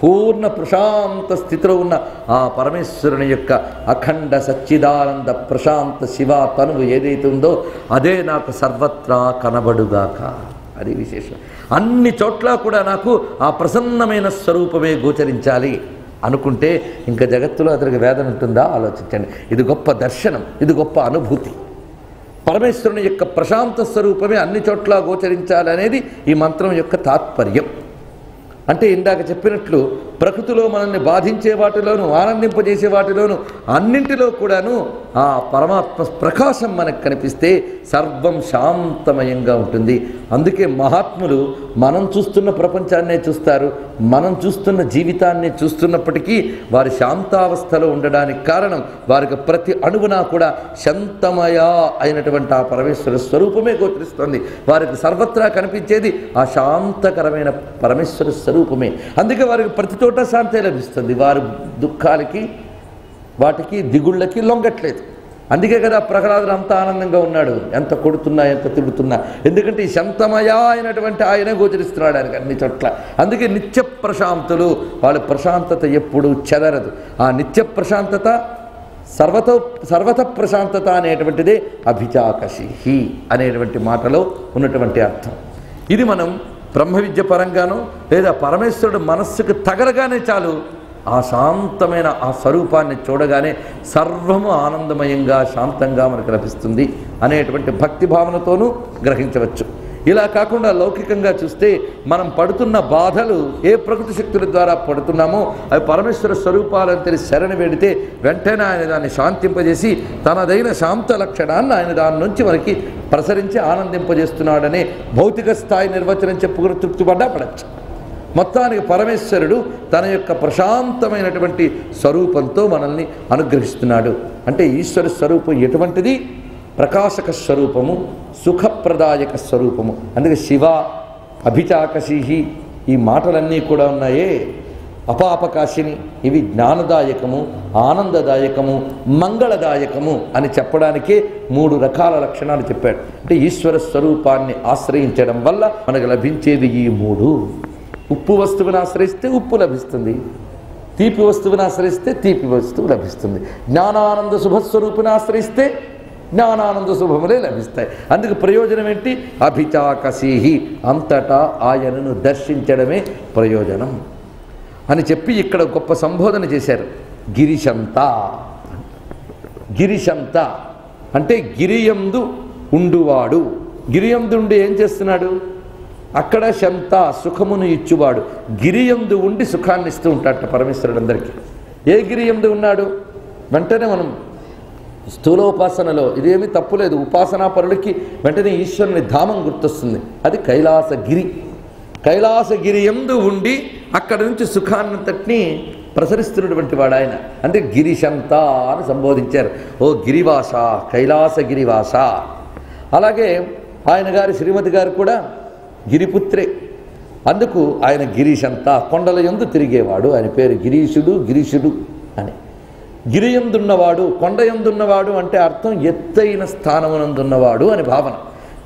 పూర్ణ ప్రశాంత స్థితిలో ఉన్న ఆ పరమేశ్వరుని యొక్క అఖండ సచ్చిదానంద ప్రశాంత శివ తనువు ఏదైతే ఉందో అదే నాకు సర్వత్రా కనబడుగాక. అది విశేషం. అన్ని చోట్ల కూడా నాకు ఆ ప్రసన్నమైన స్వరూపమే గోచరించాలి అనుకుంటే ఇంకా జగత్తులో అతనికి వేదన ఉంటుందా? ఆలోచించండి. ఇది గొప్ప దర్శనం, ఇది గొప్ప అనుభూతి. పరమేశ్వరుని యొక్క ప్రశాంత స్వరూపమే అన్ని చోట్ల గోచరించాలి అనేది ఈ మంత్రం యొక్క తాత్పర్యం. అంటే ఇందాక చెప్పినట్లు ప్రకృతిలో మనల్ని బాధించే వాటిలోనూ ఆనందింపజేసే వాటిలోనూ అన్నింటిలో కూడాను ఆ పరమాత్మ ప్రకాశం మనకు కనిపిస్తే సర్వం శాంతమయంగా ఉంటుంది. అందుకే మహాత్ములు మనం చూస్తున్న ప్రపంచాన్నే చూస్తారు, మనం చూస్తున్న జీవితాన్ని చూస్తున్నప్పటికీ వారి శాంతావస్థలో ఉండడానికి కారణం వారికి ప్రతి అణువునా కూడా శాంతమయ అయినటువంటి ఆ పరమేశ్వర స్వరూపమే గోచరిస్తుంది. వారికి సర్వత్రా కనిపించేది ఆ శాంతకరమైన పరమేశ్వర స్వరూపమే. అందుకే వారికి ప్రతి చోట శాంతి లభిస్తుంది. వారి దుఃఖాలకి వాటికి దిగుళ్ళకి లొంగట్లేదు. అందుకే కదా ప్రహ్లాదుడు అంత ఆనందంగా ఉన్నాడు, ఎంత కొడుతున్నా ఎంత తిడుతున్నా. ఎందుకంటే ఈ శాంతమయ అయినటువంటి ఆయనే గోచరిస్తున్నాడు ఆయనకి అన్ని చోట్ల. అందుకే నిత్య ప్రశాంతులు, వాళ్ళ ప్రశాంతత ఎప్పుడు చెదరదు. ఆ నిత్య ప్రశాంతత సర్వత ప్రశాంతత అనేటువంటిదే అభిచాకషి అనేటువంటి మాటలో ఉన్నటువంటి అర్థం. ఇది మనం బ్రహ్మ విద్య పరంగానో లేదా పరమేశ్వరుడు మనస్సుకు తగలగానే చాలు ఆ శాంతమైన ఆ స్వరూపాన్ని చూడగానే సర్వము ఆనందమయంగా శాంతంగా మనకు లభిస్తుంది అనేటువంటి భక్తి భావనతోనూ గ్రహించవచ్చు. ఇలా కాకుండా లౌకికంగా చూస్తే మనం పడుతున్న బాధలు ఏ ప్రకృతి శక్తుల ద్వారా పడుతున్నామో అవి పరమేశ్వర స్వరూపాలను తెలిసి శరణి వేడితే వెంటనే ఆయన దాన్ని శాంతింపజేసి తనదైన శాంత లక్షణాన్ని ఆయన దాని నుంచి మనకి ప్రసరించి ఆనందింపజేస్తున్నాడనే భౌతిక స్థాయి నిర్వచనం చెప్పుకుని తృప్తిపడ్డా పడచ్చు. మొత్తానికి పరమేశ్వరుడు తన యొక్క ప్రశాంతమైనటువంటి స్వరూపంతో మనల్ని అనుగ్రహిస్తున్నాడు. అంటే ఈశ్వర స్వరూపం ఎటువంటిది? ప్రకాశక స్వరూపము, సుఖప్రదాయక స్వరూపము. అందుకే శివ అభిచాకషి ఈ మాటలన్నీ కూడా ఉన్నాయే అపాపకాశిని, ఇవి జ్ఞానదాయకము, ఆనందదాయకము, మంగళదాయకము అని చెప్పడానికే 3 రకాల లక్షణాలు చెప్పాడు. అంటే ఈశ్వర స్వరూపాన్ని ఆశ్రయించడం వల్ల మనకు లభించేది ఈ 3. ఉప్పు వస్తువుని ఆశ్రయిస్తే ఉప్పు లభిస్తుంది, తీపి వస్తువుని ఆశ్రయిస్తే తీపి వస్తువు లభిస్తుంది, జ్ఞానానంద శుభస్వరూపుని ఆశ్రయిస్తే జ్ఞానానంద శుభములే లభిస్తాయి. అందుకు ప్రయోజనం ఏంటి? అభిచాకషి, అంతటా ఆయనను దర్శించడమే ప్రయోజనం అని చెప్పి ఇక్కడ గొప్ప సంబోధన చేశారు. గిరిశంత, గిరిశంత అంటే గిరియందు ఉండువాడు. గిరియందు ఉండి ఏం చేస్తున్నాడు? అక్కడ శంత సుఖమును ఇచ్చువాడు. గిరియందు ఉండి సుఖాన్ని ఇస్తూ ఉంటాడట పరమేశ్వరుడు అందరికీ. ఏ గిరియందు ఉన్నాడు? వెంటనే మనం స్థూలోపాసనలో ఇదేమీ తప్పులేదు, ఉపాసనా పరుడికి వెంటనే ఈశ్వరుని ధామం గుర్తొస్తుంది. అది కైలాసగిరి. కైలాసగిరి యందు ఉండి అక్కడ నుంచి సుఖాన్నంతటినీ ప్రసరిస్తున్నటువంటి వాడు ఆయన. అంటే గిరిశంత అని సంబోధించారు. ఓ గిరివాస, కైలాసగిరివాస. అలాగే ఆయన గారి శ్రీమతి గారు కూడా గిరిపుత్రే. అందుకు ఆయన గిరీశంత, కొండల యందు తిరిగేవాడు. ఆయన పేరు గిరీశుడు, గిరీశుడు అని. గిరియందున్నవాడు, కొండ యందున్నవాడు అంటే అర్థం ఎత్తైన స్థానమునందున్నవాడు అని భావన.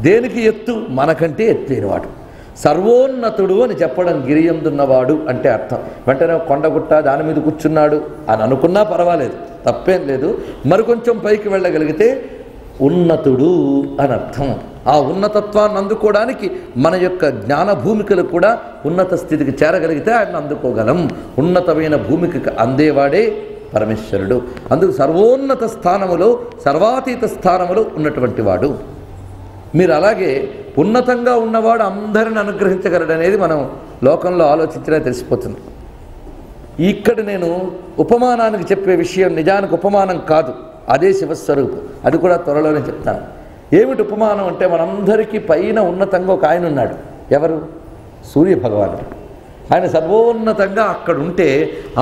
దేనికి ఎత్తు? మనకంటే ఎత్తైనవాడు, సర్వోన్నతుడు అని చెప్పడం గిరియందున్నవాడు అంటే అర్థం. వెంటనే కొండగుట్ట దాని మీద కూర్చున్నాడు అని అనుకున్నా పర్వాలేదు, తప్పేం లేదు. మరికొంచెం పైకి వెళ్ళగలిగితే ఉన్నతుడు అని అర్థం. ఆ ఉన్నతత్వాన్ని అందుకోవడానికి మన యొక్క జ్ఞాన భూమికలు కూడా ఉన్నత స్థితికి చేరగలిగితే ఆయన అందుకోగలం. ఉన్నతమైన భూమికి అందేవాడే పరమేశ్వరుడు. అందుకు సర్వోన్నత స్థానములో, సర్వాతీత స్థానములో ఉన్నటువంటి వాడు. మీరు అలాగే ఉన్నతంగా ఉన్నవాడు అందరిని అనుగ్రహించగలడనేది మనం లోకంలో ఆలోచించినా తెలిసిపోతుంది. ఇక్కడ నేను ఉపమానానికి చెప్పే విషయం నిజానికి ఉపమానం కాదు, అదే శివస్వరూపం. అది కూడా త్వరలోనే చెప్తాను. ఏమిటి ఉపమానం అంటే మనందరికీ పైన ఉన్నతంగా ఒక ఆయన ఉన్నాడు. ఎవరు? సూర్యభగవానుడు. ఆయన సర్వోన్నతంగా అక్కడ ఉంటే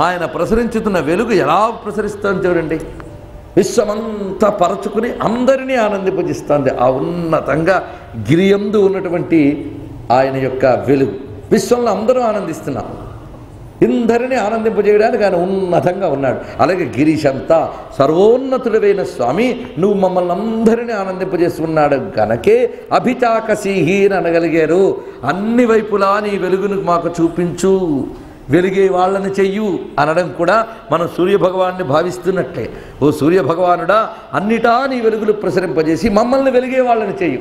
ఆయన ప్రసరించుతున్న వెలుగు ఎలా ప్రసరిస్తుందో చూడండి. విశ్వమంతా పరచుకుని అందరినీ ఆనందింపజేస్తుంది ఆ ఉన్నతంగా గిరియందు ఉన్నటువంటి ఆయన యొక్క వెలుగు. విశ్వంలో అందరూ ఆనందిస్తున్నాం. ఇందరిని ఆనందింపజేయడానికి ఆయన ఉన్నతంగా ఉన్నాడు. అలాగే గిరీశంతా సర్వోన్నతుడైన స్వామి నువ్వు మమ్మల్ని అందరినీ ఆనందింపజేస్తున్నాడు గనకే అభిచాకసీహి అని అనగలిగారు. అన్ని వైపులా నీ వెలుగును మాకు చూపించు, వెలిగే వాళ్ళని చెయ్యు అనడం కూడా మనం సూర్యభగవాన్ని భావిస్తున్నట్లే. ఓ సూర్యభగవానుడా, అన్నిటా నీ వెలుగులు ప్రసరింపజేసి మమ్మల్ని వెలిగే వాళ్ళని చెయ్యు.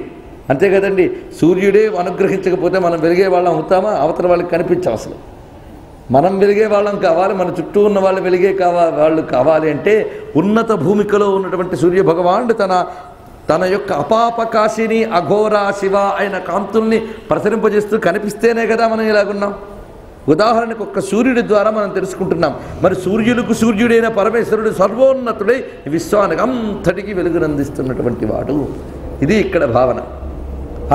అంతే కదండి, సూర్యుడే అనుగ్రహించకపోతే మనం వెలిగే వాళ్ళం అవుతామా? అవతల వాళ్ళకి కనిపించాం. అసలు మనం వెలిగే వాళ్ళం కావాలి, మన చుట్టూ ఉన్న వాళ్ళు వెలిగే వాళ్ళు కావాలి అంటే ఉన్నత భూమికలో ఉన్నటువంటి సూర్యభగవానుడు తన యొక్క అపాపకాశిని అఘోరా శివ అయిన కాంతుల్ని ప్రసరింపజేస్తూ కనిపిస్తేనే కదా మనం ఇలాగున్నాం. ఉదాహరణకు ఒక్క సూర్యుడి ద్వారా మనం తెలుసుకుంటున్నాం. మరి సూర్యులకు సూర్యుడైన పరమేశ్వరుడు సర్వోన్నతుడై విశ్వానికి అంతటికి వెలుగునందిస్తున్నటువంటి వాడు. ఇది ఇక్కడ భావన.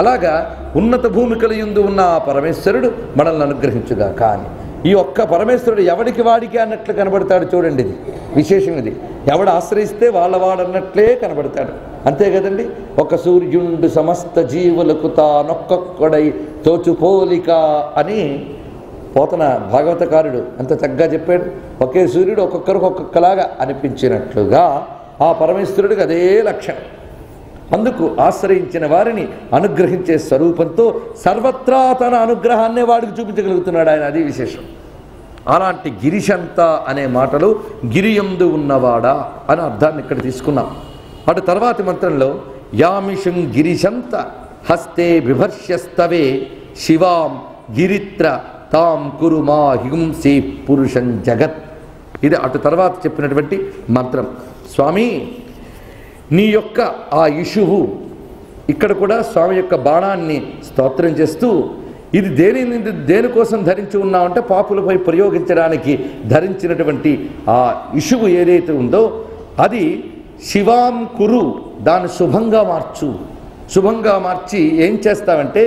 అలాగా ఉన్నత భూమికల యందు ఉన్న ఆ పరమేశ్వరుడు మనల్ని అనుగ్రహించుగా. కానీ ఈ ఒక్క పరమేశ్వరుడు ఎవడికి వాడికి అన్నట్లు కనబడతాడు. చూడండి, ఇది విశేషం. ఇది ఎవడు ఆశ్రయిస్తే వాళ్ళవాడన్నట్లే కనబడతాడు. అంతే కదండి. ఒక సూర్యుండు సమస్త జీవులకు తానొక్కొక్కడై తోచుపోలిక అని పోతన భాగవతకారుడు అంత చక్కగా చెప్పాడు. ఒకే సూర్యుడు ఒక్కొక్కరికి ఒక్కొక్కలాగా అనిపించినట్లుగా ఆ పరమేశ్వరుడికి అదే లక్షణం. అందుకు ఆశ్రయించిన వారిని అనుగ్రహించే స్వరూపంతో సర్వత్రా తన అనుగ్రహాన్నే వాడికి చూపించగలుగుతున్నాడు ఆయన. అది విశేషం. అలాంటి గిరిశంత అనే మాటలు గిరియందు ఉన్నవాడా అని అర్థాన్ని ఇక్కడ తీసుకున్నాం. అటు తర్వాతి మంత్రంలో యామిషం గిరిశంత హస్తే బిభర్ష్యస్తవే శివాం గిరిత్ర తాం కురు మా హింసి పురుషం జగత్. ఇది అటు తర్వాత చెప్పినటువంటి మంత్రం. స్వామి నీ యొక్క ఆ ఇషువు, ఇక్కడ కూడా స్వామి యొక్క బాణాన్ని స్తోత్రం చేస్తూ ఇది దేనికోసం ధరించి ఉన్నామంటే పాపులపై ప్రయోగించడానికి ధరించినటువంటి ఆ ఇషువు ఏదైతే ఉందో అది శివాం కురు, దాన్ని శుభంగా మార్చు. శుభంగా మార్చి ఏం చేస్తావంటే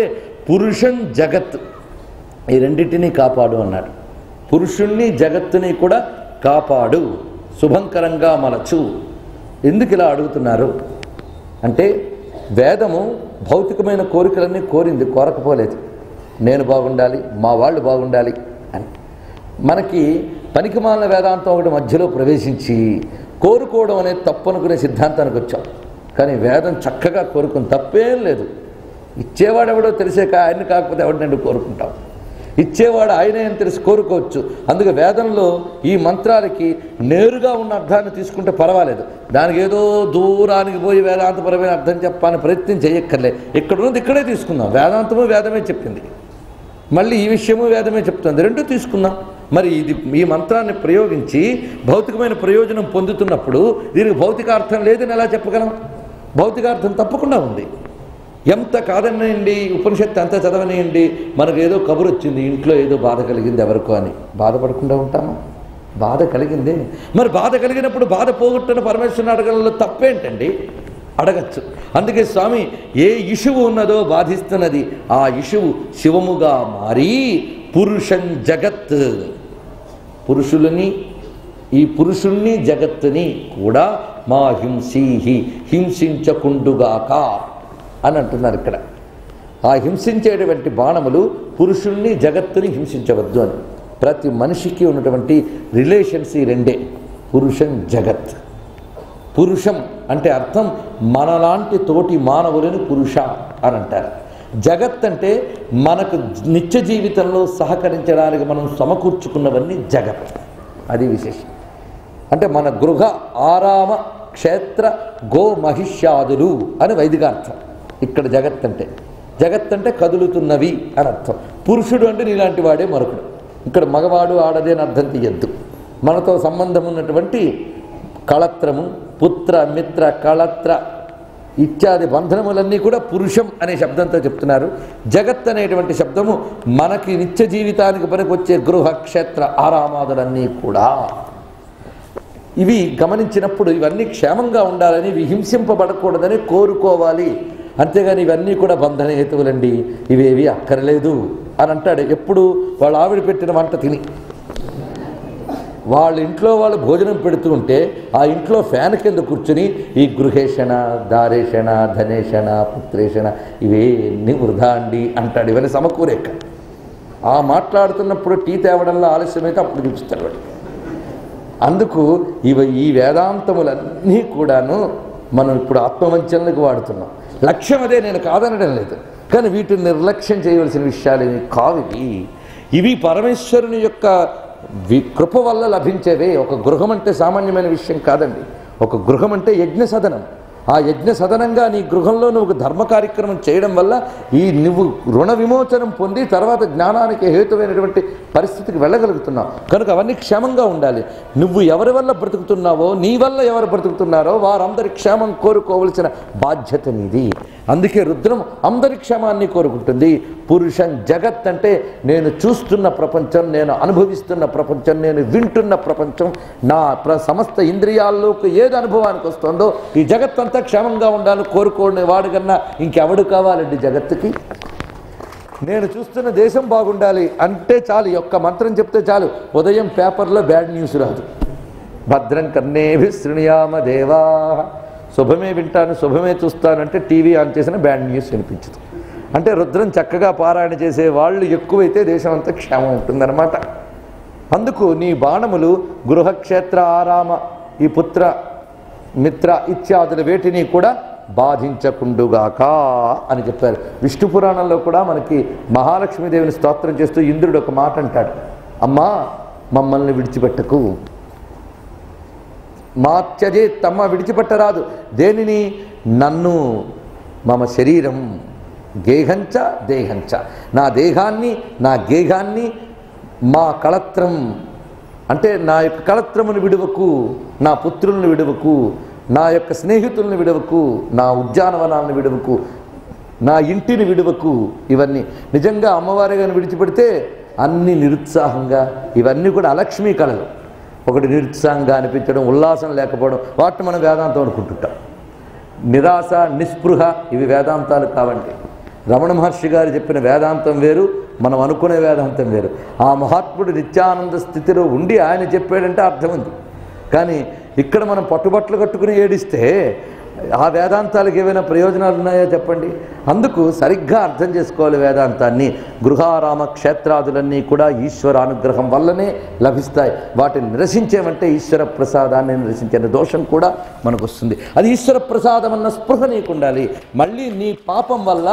పురుషం జగత్, ఈ రెండింటినీ కాపాడు అన్నాడు. పురుషుణ్ణి జగత్తుని కూడా కాపాడు, శుభంకరంగా మలచు. ఎందుకు ఇలా అడుగుతున్నారు అంటే వేదము భౌతికమైన కోరికలన్నీ కోరింది, కోరకపోలేదు. నేను బాగుండాలి, మా వాళ్ళు బాగుండాలి అని. మనకి పనికిమాలిన వేదాంతం ఒకటి మధ్యలో ప్రవేశించి కోరుకోవడం అనేది తప్పు అనుకునే సిద్ధాంతానికి వచ్చాం. కానీ వేదం చక్కగా కోరుకుని తప్పేం లేదు. ఇచ్చేవాడు ఎవడో తెలిసాక ఆయన్ని కాకపోతే ఎవడినండి కోరుకుంటాం. ఇచ్చేవాడు ఆయనే అని తెలిసి కోరుకోవచ్చు. అందుకే వేదంలో ఈ మంత్రాలకి నేరుగా ఉన్న అర్థాన్ని తీసుకుంటే పర్వాలేదు. దానికి ఏదో దూరానికి పోయి వేదాంతపరమైన అర్థం చెప్పాలని ప్రయత్నం చేయక్కర్లే. ఇక్కడున్నది ఇక్కడే తీసుకుందాం. వేదాంతము వేదమే చెప్పింది, మళ్ళీ ఈ విషయము వేదమే చెప్తుంది, రెండూ తీసుకుందాం. మరి ఈ మంత్రాన్ని ప్రయోగించి భౌతికమైన ప్రయోజనం పొందుతున్నప్పుడు దీనికి భౌతికార్థం లేదని ఎలా చెప్పగలం? భౌతికార్థం తప్పకుండా ఉంది. ఎంత కాదనేయండి, ఉపనిషత్తు అంతా చదవనేయండి, మనకు ఏదో కబురు వచ్చింది, ఇంట్లో ఏదో బాధ కలిగింది ఎవరికో అని బాధపడకుండా ఉంటామా? బాధ కలిగింది. మరి బాధ కలిగినప్పుడు బాధ పోగొట్టున్న పరమేశ్వరుని అడగడంలో తప్పేంటండి? అడగచ్చు. అందుకే స్వామి ఏ ఇషువు ఉన్నదో బాధిస్తున్నది ఆ ఇషువు శివముగా మారి పురుషం జగత్, ఈ పురుషుణ్ణి జగత్తుని కూడా మా హింసీహి, హింసించకుండుగాక అని అంటున్నారు ఇక్కడ. ఆ హింసించేటువంటి బాణములు పురుషుణ్ణి జగత్తుని హింసించవద్దు అని. ప్రతి మనిషికి ఉన్నటువంటి రిలేషన్స్ ఈ రెండే, పురుషం జగత్. పురుషం అంటే అర్థం మనలాంటి తోటి మానవులని పురుష అని అంటారు. జగత్ అంటే మనకు నిత్య జీవితంలో సహకరించడానికి మనం సమకూర్చుకున్నవన్నీ జగత్. అది విశేషం. అంటే మన గృహ ఆరామ క్షేత్ర గో మహిష్యాదులు అని వైదికార్థం. ఇక్కడ జగత్ అంటే కదులుతున్నవి అని అర్థం. పురుషుడు అంటే నీలాంటి వాడే మరొకడు. ఇక్కడ మగవాడు ఆడదే అని అర్థం తీయద్దు. మనతో సంబంధం ఉన్నటువంటి కళత్రము, పుత్ర మిత్ర కళత్ర ఇత్యాది బంధనములన్నీ కూడా పురుషం అనే శబ్దంతో చెప్తున్నారు. జగత్ అనేటువంటి శబ్దము మనకి నిత్య జీవితానికి పనికొచ్చే గృహ క్షేత్ర ఆరామాదులన్నీ కూడా. ఇవి గమనించినప్పుడు ఇవన్నీ క్షేమంగా ఉండాలని, ఇవి హింసింపబడకూడదని కోరుకోవాలి. అంతేగాని ఇవన్నీ కూడా బంధన హేతువులండి, ఇవేవి అక్కర్లేదు అని అంటాడు. ఎప్పుడు వాళ్ళ ఆవిడ పెట్టిన వంట తిని వాళ్ళ ఇంట్లో వాళ్ళు భోజనం పెడుతూ ఉంటే ఆ ఇంట్లో ఫ్యాన్ కింద కూర్చుని ఈ గృహేషణ, దారేషణ, ధనేషణ, పుత్రేషణ ఇవేన్నీ వృధా అండి అంటాడు. ఇవన్నీ సమకూరేక. ఆ మాట్లాడుతున్నప్పుడు టీ తేవడంలో ఆలస్యమైతే అప్పుడు చూపిస్తాడు వాడు. అందుకు ఈ వేదాంతములన్నీ కూడాను మనం ఇప్పుడు ఆత్మవంచనలకు వాడుతున్నాం. లక్ష్యం అదే, నేను కాదనడం లేదు, కానీ వీటిని నిర్లక్ష్యం చేయవలసిన విషయాలు ఇవి కావు. ఇవి పరమేశ్వరుని యొక్క కృప వల్ల లభించేవే. ఒక గృహం అంటే సామాన్యమైన విషయం కాదండి. ఒక గృహం అంటే యజ్ఞ సదనం. ఆ యజ్ఞ సదనంగా నీ గృహంలో నువ్వు ధర్మ కార్యక్రమం చేయడం వల్ల నువ్వు రుణ విమోచనం పొంది తర్వాత జ్ఞానానికి హేతువైనటువంటి పరిస్థితికి వెళ్ళగలుగుతున్నావు. కనుక అవన్నీ క్షేమంగా ఉండాలి. నువ్వు ఎవరి వల్ల బ్రతుకుతున్నావో, నీ వల్ల ఎవరు బ్రతుకుతున్నారో వారందరి క్షేమం కోరుకోవలసిన బాధ్యత నీది. అందుకే రుద్రం అందరి క్షేమాన్ని కోరుకుంటుంది. పురుషం జగత్ అంటే నేను చూస్తున్న ప్రపంచం, నేను అనుభవిస్తున్న ప్రపంచం, నేను వింటున్న ప్రపంచం, నా సమస్త ఇంద్రియాల్లోకి ఏది అనుభవానికి వస్తుందో ఈ జగత్తంతా క్షేమంగా ఉండాలని కోరుకోండి. వాడు కన్నా ఇంకెవడు కావాలండి జగత్తుకి? నేను చూస్తున్న దేశం బాగుండాలి అంటే చాలు, ఒక్క మంత్రం చెప్తే చాలు. ఉదయం పేపర్లో బ్యాడ్ న్యూస్ రాదు. భద్రం కర్ణేభి శృణుయామ దేవా, శుభమే వింటాను శుభమే చూస్తానంటే టీవీ ఆన్ చేసిన బ్యాడ్ న్యూస్ వినిపించదు. అంటే రుద్రం చక్కగా పారాయణ చేసే వాళ్ళు ఎక్కువైతే దేశం అంతా క్షేమం ఉంటుందన్నమాట. అందుకు నీ బాణములు గృహక్షేత్ర ఆరామ ఈ పుత్ర మిత్ర ఇత్యాదుల వేటిని కూడా బాధించకుండుగాక అని చెప్పారు. విష్ణు పురాణంలో కూడా మనకి మహాలక్ష్మీదేవిని స్తోత్రం చేస్తూ ఇంద్రుడు ఒక మాట అంటాడు, అమ్మా మమ్మల్ని విడిచిపెట్టకు, మాత్యజే తమ్మ విడిచిపెట్టరాదు. దేనిని? నన్ను, మమ శరీరం, గేహంచ దేహంచ, నా దేహాన్ని నా గేహాన్ని, మా కళత్రం అంటే నా యొక్క కళత్రమును విడువకు, నా పుత్రులను విడువకు, నా యొక్క స్నేహితులను విడువకు, నా ఉద్యానవనాలను విడువకు, నా ఇంటిని విడువకు. ఇవన్నీ నిజంగా అమ్మవారి గారిని విడిచిపెడితే అన్ని నిరుత్సాహంగా, ఇవన్నీ కూడా అలక్ష్మీ కళలు. ఒకటి నిరుత్సాహంగా అనిపించడం, ఉల్లాసం లేకపోవడం, వాటిని మనం వేదాంతం అనుకుంటుంటాం. నిరాశ నిస్పృహ ఇవి వేదాంతాలు కావండి. రమణ మహర్షి గారు చెప్పిన వేదాంతం వేరు, మనం అనుకునే వేదాంతం వేరు. ఆ మహాత్ముడు నిత్యానంద స్థితిలో ఉండి ఆయన చెప్పాడంటే అర్థం ఉంది. కానీ ఇక్కడ మనం పట్టుబట్టలు కట్టుకుని ఏడిస్తే ఆ వేదాంతాలకు ఏమైనా ప్రయోజనాలు ఉన్నాయో చెప్పండి. అందుకు సరిగ్గా అర్థం చేసుకోవాలి వేదాంతాన్ని. గృహారామ క్షేత్రాదులన్నీ కూడా ఈశ్వర అనుగ్రహం వల్లనే లభిస్తాయి. వాటిని నిరసించేమంటే ఈశ్వర ప్రసాదాన్ని నిరసించే దోషం కూడా మనకు వస్తుంది. అది ఈశ్వర ప్రసాదం అన్న స్పృహ నీకు ఉండాలి. మళ్ళీ నీ పాపం వల్ల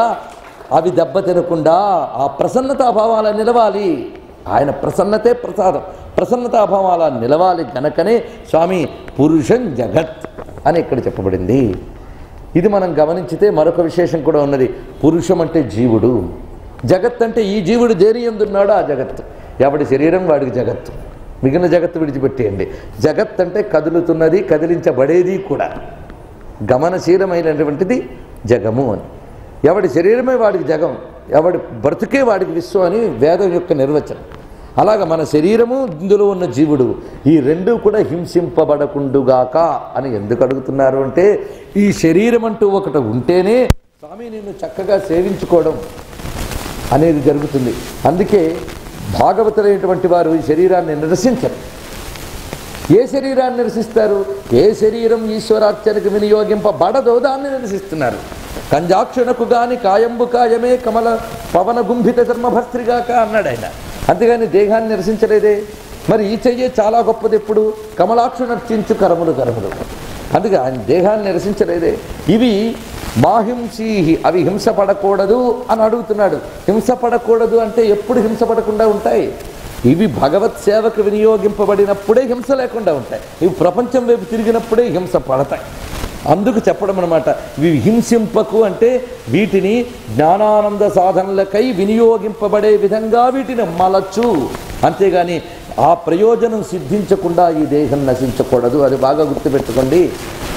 అవి దెబ్బతినకుండా ఆ ప్రసన్నతాభావాల నిలవాలి. ఆయన ప్రసన్నతే ప్రసాదం, ప్రసన్నతాభావాల నిలవాలి గనకనే స్వామి పురుషం జగత్ అని ఇక్కడ చెప్పబడింది. ఇది మనం గమనించితే మరొక విశేషం కూడా ఉన్నది. పురుషం అంటే జీవుడు, జగత్ అంటే ఈ జీవుడు దేని యందున్నాడో ఆ జగత్తు. ఎవడి శరీరం వాడికి జగత్తు, మిగిలిన జగత్తు విడిచిపెట్టేయండి. జగత్ అంటే కదులుతున్నది, కదిలించబడేది కూడా, గమనశీలమైనటువంటిది జగము అని. ఎవడి శరీరమే వాడికి జగం, ఎవడి బ్రతుకే వాడికి విశ్వం అని వేదం యొక్క నిర్వచనం. అలాగ మన శరీరము, ఇందులో ఉన్న జీవుడు, ఈ రెండూ కూడా హింసింపబడకుండుగాక అని ఎందుకు అడుగుతున్నారు అంటే, ఈ శరీరం అంటూ ఒకటి ఉంటేనే స్వామి నిన్ను చక్కగా సేవించుకోవడం అనేది జరుగుతుంది. అందుకే భాగవతులైనటువంటి వారు ఈ శరీరాన్ని నిరసించరు. ఏ శరీరాన్ని నిరసిస్తారు? ఏ శరీరం ఈశ్వరార్చనకు వినియోగింపబడదో దాన్ని నిరసిస్తున్నారు. కంజాక్షునకు గాని కాయంబు కాయమే కమల పవన గుంభిత ధర్మభస్త్రిగాక అన్నాడు ఆయన. అంతేగాని దేహాన్ని నిరసించలేదే. మరి ఈ చెయ్యే చాలా గొప్పది. ఎప్పుడు? కమలాక్షు నర్చించు కరములు కరములు. అందుకే ఆయన దేహాన్ని నిరసించలేదే. ఇవి మాహింసీహి, అవి హింసపడకూడదు అని అడుగుతున్నాడు. హింసపడకూడదు అంటే ఎప్పుడు హింసపడకుండా ఉంటాయి? ఇవి భగవత్ సేవకు వినియోగింపబడినప్పుడే హింస లేకుండా ఉంటాయి. ఇవి ప్రపంచం వైపు తిరిగినప్పుడే హింస పడతాయి. అందుకు చెప్పడం అన్నమాట. ఇవి హింసింపకు అంటే వీటిని జ్ఞానానంద సాధనలకై వినియోగింపబడే విధంగా వీటిని మలచు. అంతేగాని ఆ ప్రయోజనం సిద్ధించకుండా ఈ దేహం నశించకూడదు. అది బాగా గుర్తుపెట్టుకోండి.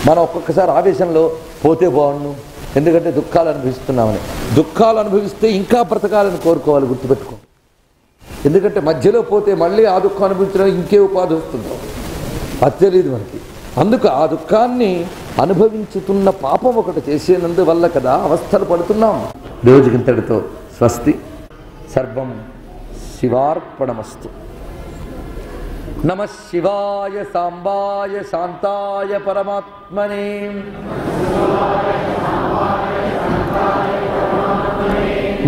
మనం ఒక్కొక్కసారి ఆవేశంలో పోతే బాగుండు, ఎందుకంటే దుఃఖాలు అనుభవిస్తున్నామని. దుఃఖాలు అనుభవిస్తే ఇంకా బ్రతకాలని కోరుకోవాలి, గుర్తుపెట్టుకో. ఎందుకంటే మధ్యలో పోతే మళ్ళీ ఆ దుఃఖం అనుభవించడం ఇంకే ఉపాధి వస్తుందో అది తెలియదు మనకి. అందుకు ఆ దుఃఖాన్ని అనుభవించుతున్న పాపం ఒకటి చేసేనందువల్ల కదా అవస్థలు పడుతున్నాం. రోజుకింతటితో స్వస్తి. సర్వం శివార్పణమస్తు. నమః శివాయ సాంబాయ శాంతాయ పరమాత్మనే.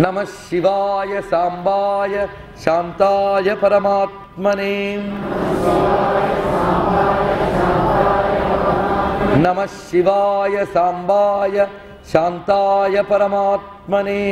నమః శివాయ సాంబాయ శాంతాయ పరమాత్మనే. నమః శివాయ సాంబాయ శాంతాయ పరమాత్మనే.